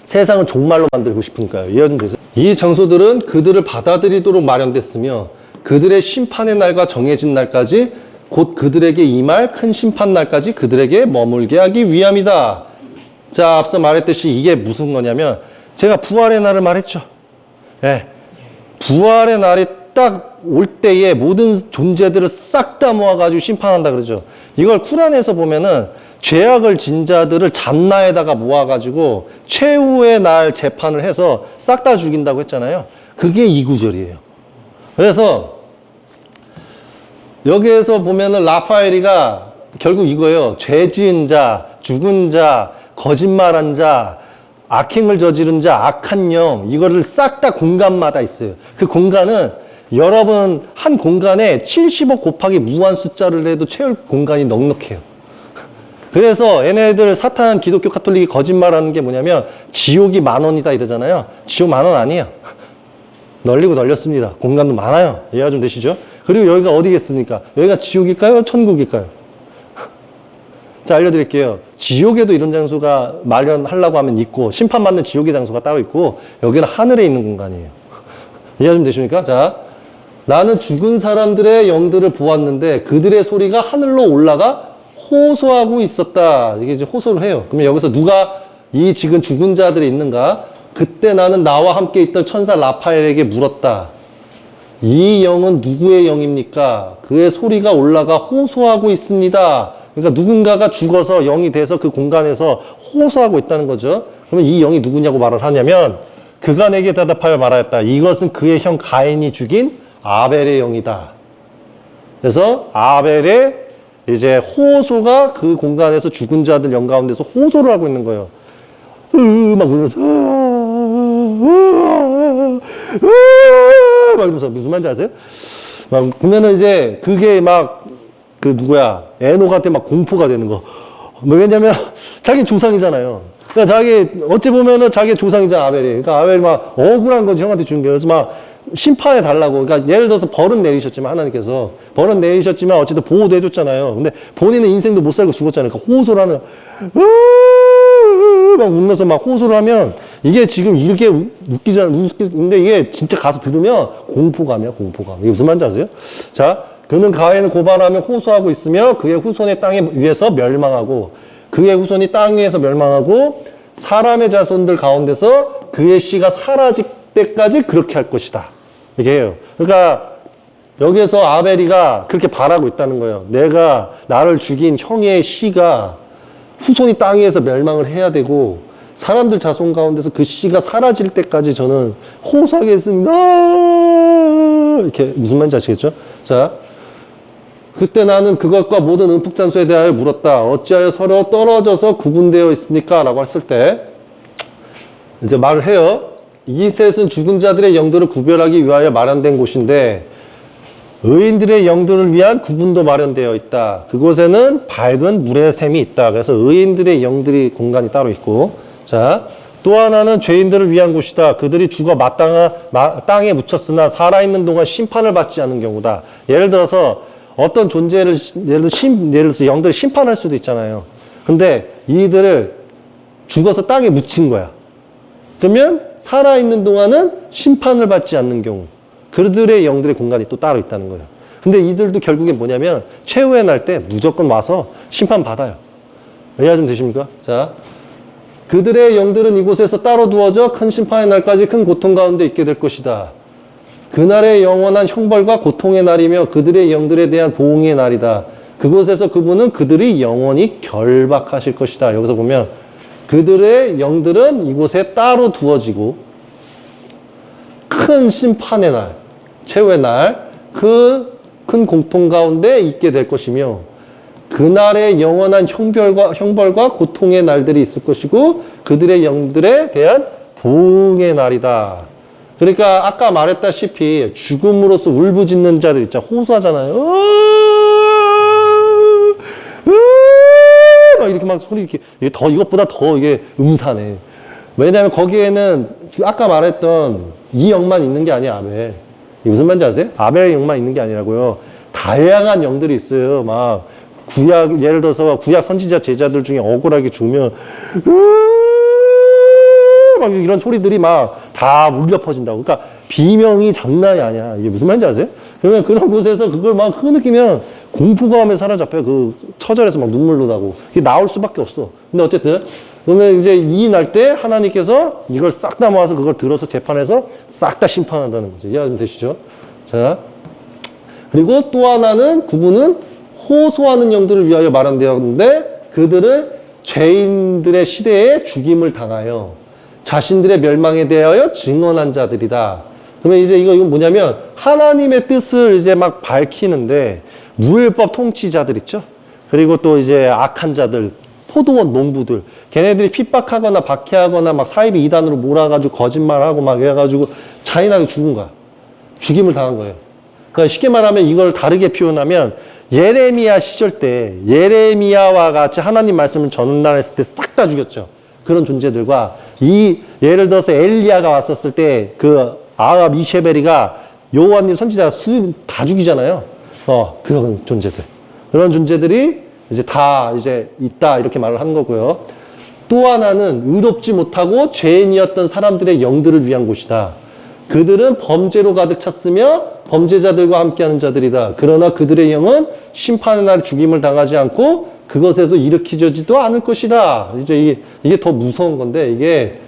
세상을 종말로 만들고 싶으니까요. 이해 좀 되세요? 이 장소들은 그들을 받아들이도록 마련됐으며 그들의 심판의 날과 정해진 날까지 곧 그들에게 임할 큰 심판 날까지 그들에게 머물게 하기 위함이다. 자, 앞서 말했듯이 이게 무슨 거냐면 제가 부활의 날을 말했죠. 예. 부활의 날이 딱 올 때에 모든 존재들을 싹 다 모아가지고 심판한다 그러죠. 이걸 쿠란에서 보면은 죄악을 진 자들을 잔나에다가 모아가지고 최후의 날 재판을 해서 싹 다 죽인다고 했잖아요. 그게 이 구절이에요. 그래서 여기에서 보면은 라파엘이가 결국 이거예요. 죄 지은 자, 죽은 자, 거짓말한 자, 악행을 저지른 자, 악한 영, 이거를 싹 다 공간마다 있어요. 그 공간은 여러분 한 공간에 70억 곱하기 무한 숫자를 해도 채울 공간이 넉넉해요. 그래서 얘네들 사탄 기독교 카톨릭이 거짓말하는 게 뭐냐면 지옥이 10,000원이다 이러잖아요. 지옥 10,000원 아니에요. 널리고 널렸습니다. 공간도 많아요. 이해가 좀 되시죠? 그리고 여기가 어디겠습니까? 여기가 지옥일까요? 천국일까요? 자, 알려드릴게요. 지옥에도 이런 장소가 마련하려고 하면 있고 심판받는 지옥의 장소가 따로 있고 여기는 하늘에 있는 공간이에요. 이해가 좀 되십니까? 자, 나는 죽은 사람들의 영들을 보았는데 그들의 소리가 하늘로 올라가 호소하고 있었다. 이게 이제 호소를 해요. 그러면 여기서 누가 이 지금 죽은 자들이 있는가? 그때 나는 나와 함께 있던 천사 라파엘에게 물었다. 이 영은 누구의 영입니까? 그의 소리가 올라가 호소하고 있습니다. 그러니까 누군가가 죽어서 영이 돼서 그 공간에서 호소하고 있다는 거죠. 그러면 이 영이 누구냐고 말을 하냐면 그가 내게 대답하여 말하였다. 이것은 그의 형 가인이 죽인 아벨의 영이다. 그래서 아벨의 이제 호소가 그 공간에서 죽은 자들 영 가운데서 호소를 하고 있는 거예요. 막 울면서 막 이러면서 무슨 말인지 아세요? 막 보면은 이제 그게 막 그 누구야 에녹한테 막 공포가 되는 거. 뭐 왜냐면 자기 조상이잖아요. 그러니까 자기 어찌 보면은 자기 조상이잖아 아벨이. 그러니까 아벨이 막 억울한 거지 형한테 준 게. 그래서 막 심판해 달라고. 그러니까 예를 들어서 벌은 내리셨지만 하나님께서 벌은 내리셨지만 어쨌든 보호도 해줬잖아요. 근데 본인은 인생도 못 살고 죽었잖아요. 그러니까 호소를 하는 막 울면서 막 호소를 하면 이게 지금 이렇게 웃기잖아요. 근데 이게 진짜 가서 들으면 공포감이야, 공포감. 이게 무슨 말인지 아세요? 자, 그는 가인을 고발하며 호소하고 있으며 그의 후손의 땅에 위에서 멸망하고 그의 후손이 땅 위에서 멸망하고 사람의 자손들 가운데서 그의 씨가 사라질 때까지 그렇게 할 것이다. 이게 해요. 그러니까 여기에서 아벨이가 그렇게 바라고 있다는 거예요. 내가 나를 죽인 형의 씨가 후손이 땅 위에서 멸망을 해야 되고 사람들 자손 가운데서 그 씨가 사라질 때까지 저는 호소하겠습니다. 이렇게 무슨 말인지 아시겠죠? 자, 그때 나는 그것과 모든 음푹잔소에 대하여 물었다. 어찌하여 서로 떨어져서 구분되어 있습니까? 라고 했을 때 이제 말을 해요. 이 셋은 죽은 자들의 영들을 구별하기 위하여 마련된 곳인데 의인들의 영들을 위한 구분도 마련되어 있다. 그곳에는 밝은 물의 샘이 있다. 그래서 의인들의 영들이 공간이 따로 있고, 자, 또 하나는 죄인들을 위한 곳이다. 그들이 죽어 땅에 묻혔으나 살아있는 동안 심판을 받지 않는 경우다. 예를 들어서 어떤 존재를 예를 들어서 영들을 심판할 수도 있잖아요. 근데 이들을 죽어서 땅에 묻힌 거야. 그러면 살아있는 동안은 심판을 받지 않는 경우. 그들의 영들의 공간이 또 따로 있다는 거예요. 근데 이들도 결국엔 뭐냐면 최후의 날 때 무조건 와서 심판받아요. 이해가 좀 되십니까? 자, 그들의 영들은 이곳에서 따로 두어져 큰 심판의 날까지 큰 고통 가운데 있게 될 것이다. 그날의 영원한 형벌과 고통의 날이며 그들의 영들에 대한 보응의 날이다. 그곳에서 그분은 그들이 영원히 결박하실 것이다. 여기서 보면 그들의 영들은 이곳에 따로 두어지고 큰 심판의 날, 최후의 날, 그 큰 고통 가운데 있게 될 것이며 그날의 영원한 형벌과 고통의 날들이 있을 것이고 그들의 영들에 대한 보응의 날이다. 그러니까 아까 말했다시피 죽음으로써 울부짖는 자들 있잖아. 호소하잖아요. 막 이렇게 막 소리 이렇게 더 이것보다 더 이게 음산해. 왜냐하면 거기에는 아까 말했던 이 영만 있는 게 아니야, 아벨. 이게 무슨 말인지 아세요? 아벨의 영만 있는 게 아니라고요. 다양한 영들이 있어요. 막 구약, 예를 들어서 구약 선지자 제자들 중에 억울하게 죽으면 막 이런 소리들이 막 다 울려 퍼진다고. 그러니까 비명이 장난이 아니야. 이게 무슨 말인지 아세요? 그러면 그런 곳에서 그걸 막 흐느끼면 공포감에 사로잡혀요. 그 처절해서 막 눈물도 나고. 이게 나올 수밖에 없어. 근데 어쨌든 그러면 이제 이 날 때 하나님께서 이걸 싹 다 모아서 그걸 들어서 재판해서 싹 다 심판한다는 거죠. 이해하면 되시죠? 자, 그리고 또 하나는 구분은 호소하는 영들을 위하여 말한되었는데 그들은 죄인들의 시대에 죽임을 당하여 자신들의 멸망에 대하여 증언한 자들이다. 그러면 이제 이건 뭐냐면 하나님의 뜻을 이제 막 밝히는데 무율법 통치자들 있죠? 그리고 또 이제 악한 자들, 포도원 농부들, 걔네들이 핍박하거나 박해하거나 막 사이비 이단으로 몰아가지고 거짓말하고 막 해가지고 잔인하게 죽은 거야. 죽임을 당한 거예요. 그러니까 쉽게 말하면 이걸 다르게 표현하면 예레미야 시절 때 예레미야와 같이 하나님 말씀을 전달했을 때 싹 다 죽였죠. 그런 존재들과 이 예를 들어서 엘리야가 왔었을 때 그 아합 이셰벨이가 여호와님 선지자 다 죽이잖아요. 그런 존재들. 그런 존재들이 이제 다 이제 있다 이렇게 말을 하는 거고요. 또 하나는 의롭지 못하고 죄인이었던 사람들의 영들을 위한 곳이다. 그들은 범죄로 가득 찼으며 범죄자들과 함께하는 자들이다. 그러나 그들의 영은 심판의 날 죽임을 당하지 않고 그것에도 일으키지도 않을 것이다. 이제 이게 더 무서운 건데 이게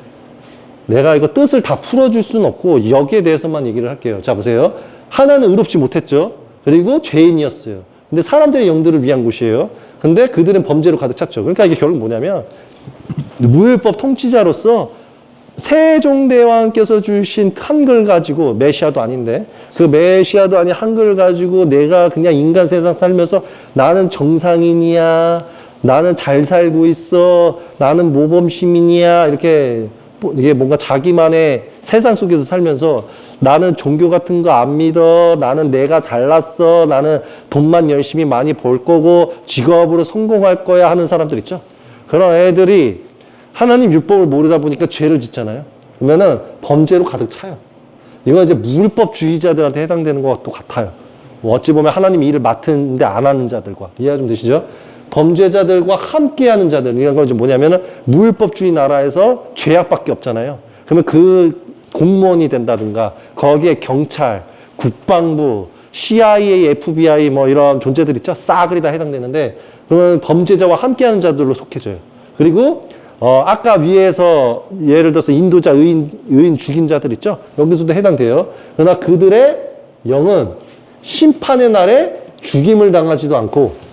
내가 이거 뜻을 다 풀어줄 수는 없고 여기에 대해서만 얘기를 할게요. 자 보세요. 하나는 의롭지 못했죠. 그리고 죄인이었어요. 근데 사람들의 영들을 위한 곳이에요. 근데 그들은 범죄로 가득 찼죠. 그러니까 이게 결국 뭐냐면 무율법 통치자로서 세종대왕께서 주신 한글 가지고 메시아도 아닌데 그 메시아도 아닌 한글을 가지고 내가 그냥 인간 세상 살면서 나는 정상인이야, 나는 잘 살고 있어, 나는 모범 시민이야 이렇게 이게 뭔가 자기만의 세상 속에서 살면서 나는 종교 같은 거 안 믿어, 나는 내가 잘났어, 나는 돈만 열심히 많이 벌 거고 직업으로 성공할 거야 하는 사람들 있죠. 그런 애들이 하나님 율법을 모르다 보니까 죄를 짓잖아요. 그러면은 범죄로 가득 차요. 이건 이제 무율법주의자들한테 해당되는 것도 같아요. 어찌 보면 하나님이 일을 맡은데 안 하는 자들과 이해가 좀 되시죠? 범죄자들과 함께하는 자들 이런 건 이제 뭐냐면은 무율법주의 나라에서 죄악밖에 없잖아요. 그러면 그 공무원이 된다든가 거기에 경찰, 국방부, CIA, FBI 뭐 이런 존재들 있죠? 싸그리 다 해당되는데 그러면 범죄자와 함께하는 자들로 속해져요. 그리고 아까 위에서 예를 들어서 인도자, 의인 죽인 자들 있죠? 여기서도 해당돼요. 그러나 그들의 영은 심판의 날에 죽임을 당하지도 않고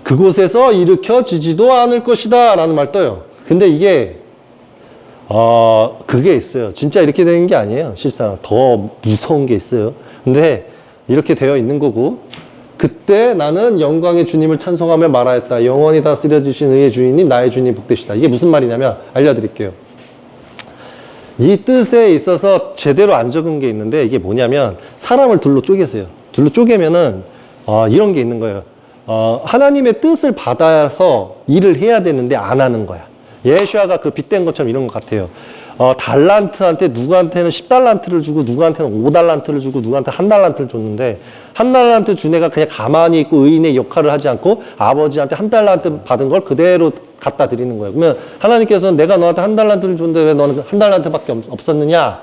그곳에서 일으켜지지도 않을 것이다 라는 말 떠요. 근데 이게 그게 있어요. 진짜 이렇게 되는 게 아니에요. 실상 더 무서운 게 있어요. 근데 이렇게 되어 있는 거고 그때 나는 영광의 주님을 찬송하며 말하였다. 영원히 다스려 주신 의의 주인이 나의 주님 복되시다. 이게 무슨 말이냐면 알려드릴게요. 이 뜻에 있어서 제대로 안 적은 게 있는데 이게 뭐냐면 사람을 둘로 쪼개세요. 둘로 쪼개면은 이런 게 있는 거예요. 하나님의 뜻을 받아서 일을 해야 되는데 안 하는 거야. 예수아가 그 빗댄 것처럼 이런 것 같아요. 달란트한테 누구한테는 10달란트를 주고 누구한테는 5달란트를 주고 누구한테 1달란트를 줬는데 1달란트 준 애가 그냥 가만히 있고 의인의 역할을 하지 않고 아버지한테 1달란트 받은 걸 그대로 갖다 드리는 거예요. 그러면 하나님께서는 내가 너한테 1달란트를 줬는데 왜 너는 1달란트밖에 없었느냐?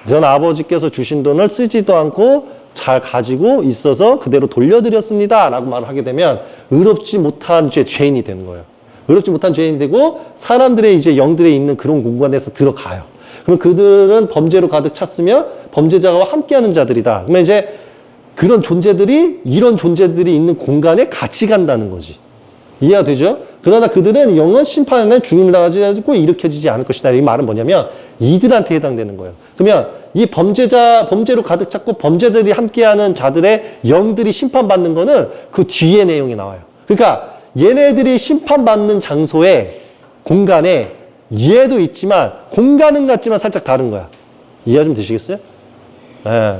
전 아버지께서 주신 돈을 쓰지도 않고 잘 가지고 있어서 그대로 돌려드렸습니다 라고 말을 하게 되면 의롭지 못한 죄인이 되는 거예요. 의롭지 못한 죄인이 되고 사람들의 이제 영들에 있는 그런 공간에서 들어가요. 그러면 그들은 범죄로 가득 찼으며 범죄자와 함께하는 자들이다. 그러면 이제 그런 존재들이 이런 존재들이 있는 공간에 같이 간다는 거지. 이해가 되죠? 그러나 그들은 영은 심판의 날 죽임을 당하지 않고 일으켜지지 않을 것이다. 이 말은 뭐냐면 이들한테 해당되는 거예요. 그러면 이 범죄로 가득 찼고 범죄들이 함께하는 자들의 영들이 심판받는 거는 그 뒤에 내용이 나와요. 그러니까 얘네들이 심판받는 장소에 공간에 얘도 있지만 공간은 같지만 살짝 다른 거야. 이해 좀 되시겠어요? 예.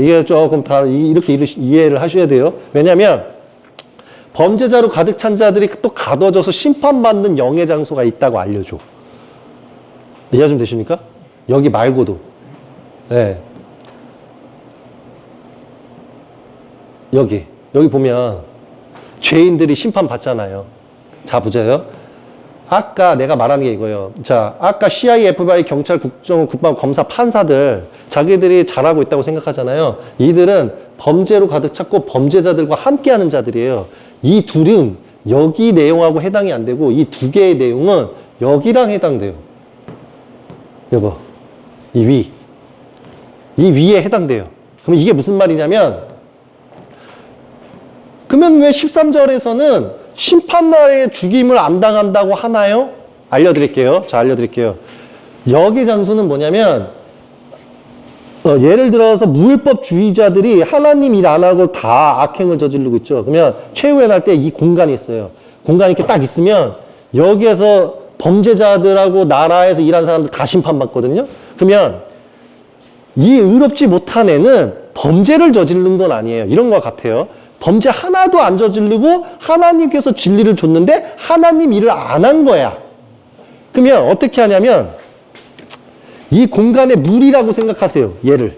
이게 조금 다 이렇게 이해를 하셔야 돼요. 왜냐면 범죄자로 가득 찬 자들이 또 가둬져서 심판받는 영의 장소가 있다고 알려줘. 이해 좀 되십니까? 여기 말고도. 예. 여기 보면 죄인들이 심판받잖아요. 자, 보자요. 아까 내가 말하는 게 이거예요. 자, 아까 CIA, FBI, 경찰, 국방, 검사, 판사들 자기들이 잘하고 있다고 생각하잖아요. 이들은 범죄로 가득 찼고 범죄자들과 함께하는 자들이에요. 이 둘은 여기 내용하고 해당이 안 되고 이 두 개의 내용은 여기랑 해당돼요. 여보, 이 위에 해당돼요. 그럼 이게 무슨 말이냐면, 그러면 왜 13절에서는 심판날에 죽임을 안 당한다고 하나요? 알려드릴게요. 자, 알려드릴게요. 여기 장소는 뭐냐면, 예를 들어서 무율법주의자들이 하나님 일 안 하고 다 악행을 저지르고 있죠. 그러면 최후에 날 때 이 공간이 있어요. 공간이 이렇게 딱 있으면 여기에서 범죄자들하고 나라에서 일한 사람들 다 심판받거든요. 그러면 이 의롭지 못한 애는 범죄를 저지른 건 아니에요. 이런 것 같아요. 범죄 하나도 안 저지르고 하나님께서 진리를 줬는데 하나님 일을 안 한 거야. 그러면 어떻게 하냐면 이 공간의 물이라고 생각하세요. 얘를.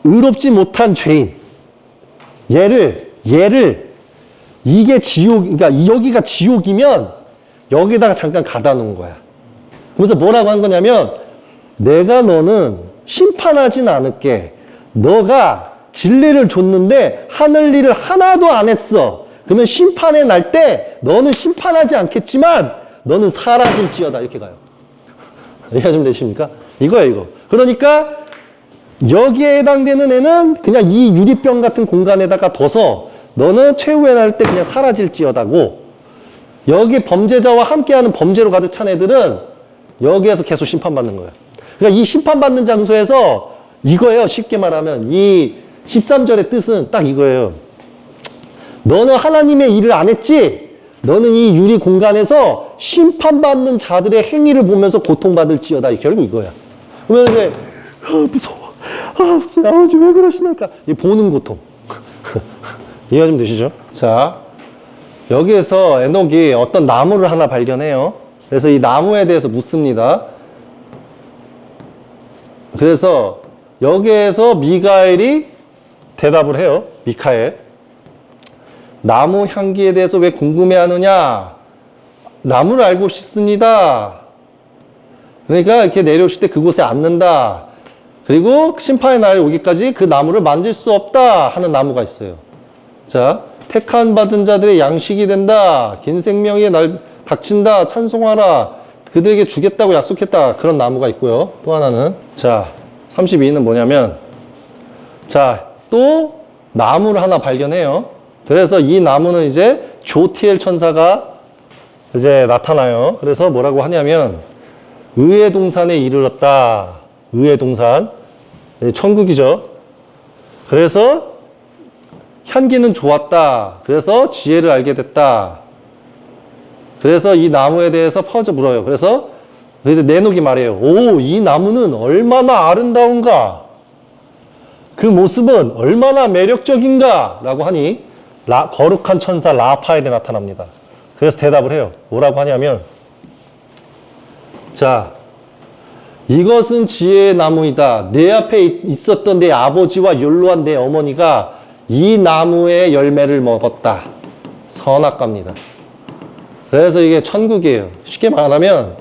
의롭지 못한 죄인. 얘를 이게 지옥, 그러니까 여기가 지옥이면 여기다가 잠깐 가다 놓은 거야. 그래서 뭐라고 한 거냐면 내가 너는 심판하진 않을게. 너가 진리를 줬는데 하늘 일을 하나도 안 했어. 그러면 심판의 날 때 너는 심판하지 않겠지만 너는 사라질지어다. 이렇게 가요. 이해가 좀 되십니까? 이거야, 이거. 그러니까 여기에 해당되는 애는 그냥 이 유리병 같은 공간에다가 둬서 너는 최후의 날 때 그냥 사라질지어다고, 여기 범죄자와 함께하는 범죄로 가득 찬 애들은 여기에서 계속 심판받는 거예요. 그러니까 이 심판받는 장소에서 이거예요. 쉽게 말하면 이 13절의 뜻은 딱 이거예요. 너는 하나님의 일을 안 했지? 너는 이 유리 공간에서 심판받는 자들의 행위를 보면서 고통받을지어다. 결국 이거야. 그러면 이제 무서워. 무서워. 아버지 왜 그러시니까. 이 보는 고통. 이해가 좀 되시죠? 자, 여기에서 에녹이 어떤 나무를 하나 발견해요. 그래서 이 나무에 대해서 묻습니다. 그래서 여기에서 미가엘이 대답을 해요. 미카엘. 나무 향기에 대해서 왜 궁금해하느냐? 나무를 알고 싶습니다. 그러니까 이렇게 내려오실 때 그곳에 앉는다. 그리고 심판의 날이 오기까지 그 나무를 만질 수 없다 하는 나무가 있어요. 자, 택한 받은 자들의 양식이 된다. 긴 생명이 날 닥친다. 찬송하라. 그들에게 주겠다고 약속했다. 그런 나무가 있고요. 또 하나는, 자, 32는 뭐냐면, 자, 또 나무를 하나 발견해요. 그래서 이 나무는 이제 조티엘 천사가 이제 나타나요. 그래서 뭐라고 하냐면 의의 동산에 이르렀다. 의의 동산. 천국이죠. 그래서 향기는 좋았다. 그래서 지혜를 알게 됐다. 그래서 이 나무에 대해서 퍼져 물어요. 그래서 에녹이 말해요. 오, 이 나무는 얼마나 아름다운가. 그 모습은 얼마나 매력적인가. 라고 하니 거룩한 천사 라파엘이 나타납니다. 그래서 대답을 해요. 뭐라고 하냐면, 자, 이것은 지혜의 나무이다. 내 앞에 있었던 내 아버지와 연로한 내 어머니가 이 나무의 열매를 먹었다. 선악과입니다. 그래서 이게 천국이에요. 쉽게 말하면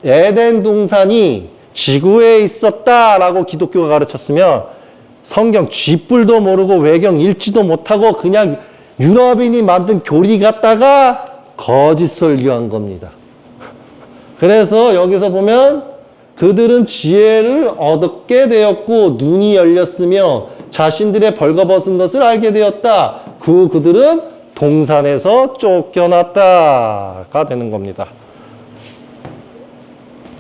에덴 동산이 지구에 있었다라고 기독교가 가르쳤으면 성경 쥐뿔도 모르고 외경 읽지도 못하고 그냥 유럽인이 만든 교리 갖다가 거짓 설교한 겁니다. 그래서 여기서 보면 그들은 지혜를 얻게 되었고 눈이 열렸으며 자신들의 벌거벗은 것을 알게 되었다. 그들은 동산에서 쫓겨났다가 되는 겁니다.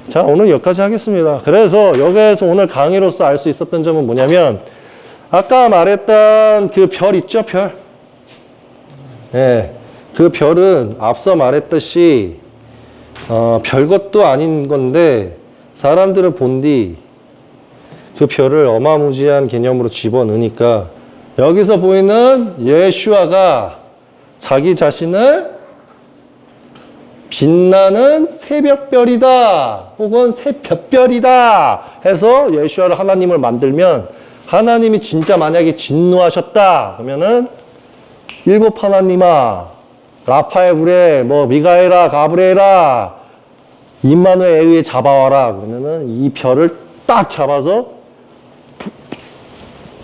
자, 오늘 여기까지 하겠습니다. 그래서 여기에서 오늘 강의로서 알 수 있었던 점은 뭐냐면, 아까 말했던 그 별 있죠, 별. 예, 그 별은 앞서 말했듯이 별것도 아닌 건데 사람들은 본디 그 별을 어마무지한 개념으로 집어넣으니까 여기서 보이는 예슈아가 자기 자신을 빛나는 새벽별이다 혹은 새벽별이다 해서 예슈아를 하나님을 만들면 하나님이 진짜 만약에 진노하셨다 그러면은 일곱 하나님아 라파엘 우레 뭐 미가엘아 가브리엘아 임마누엘에 의해 잡아와라 그러면은 이 별을 딱 잡아서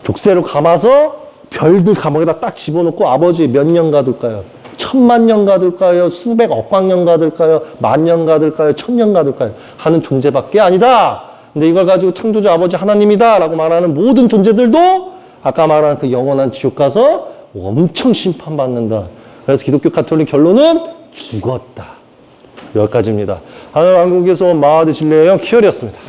족쇄로 감아서 별들 감옥에다 딱 집어넣고 아버지 몇 년 가둘까요? 1000만 년 가둘까요? 수백억 광년 가둘까요? 만년 가둘까요? 1000년 가둘까요? 하는 존재밖에 아니다. 근데 이걸 가지고 창조주 아버지 하나님이다 라고 말하는 모든 존재들도 아까 말한 그 영원한 지옥 가서 엄청 심판받는다. 그래서 기독교 가톨릭 결론은 죽었다. 여기까지입니다. 하늘 왕국에서 온 마하드 진리의 형 키얼이었습니다.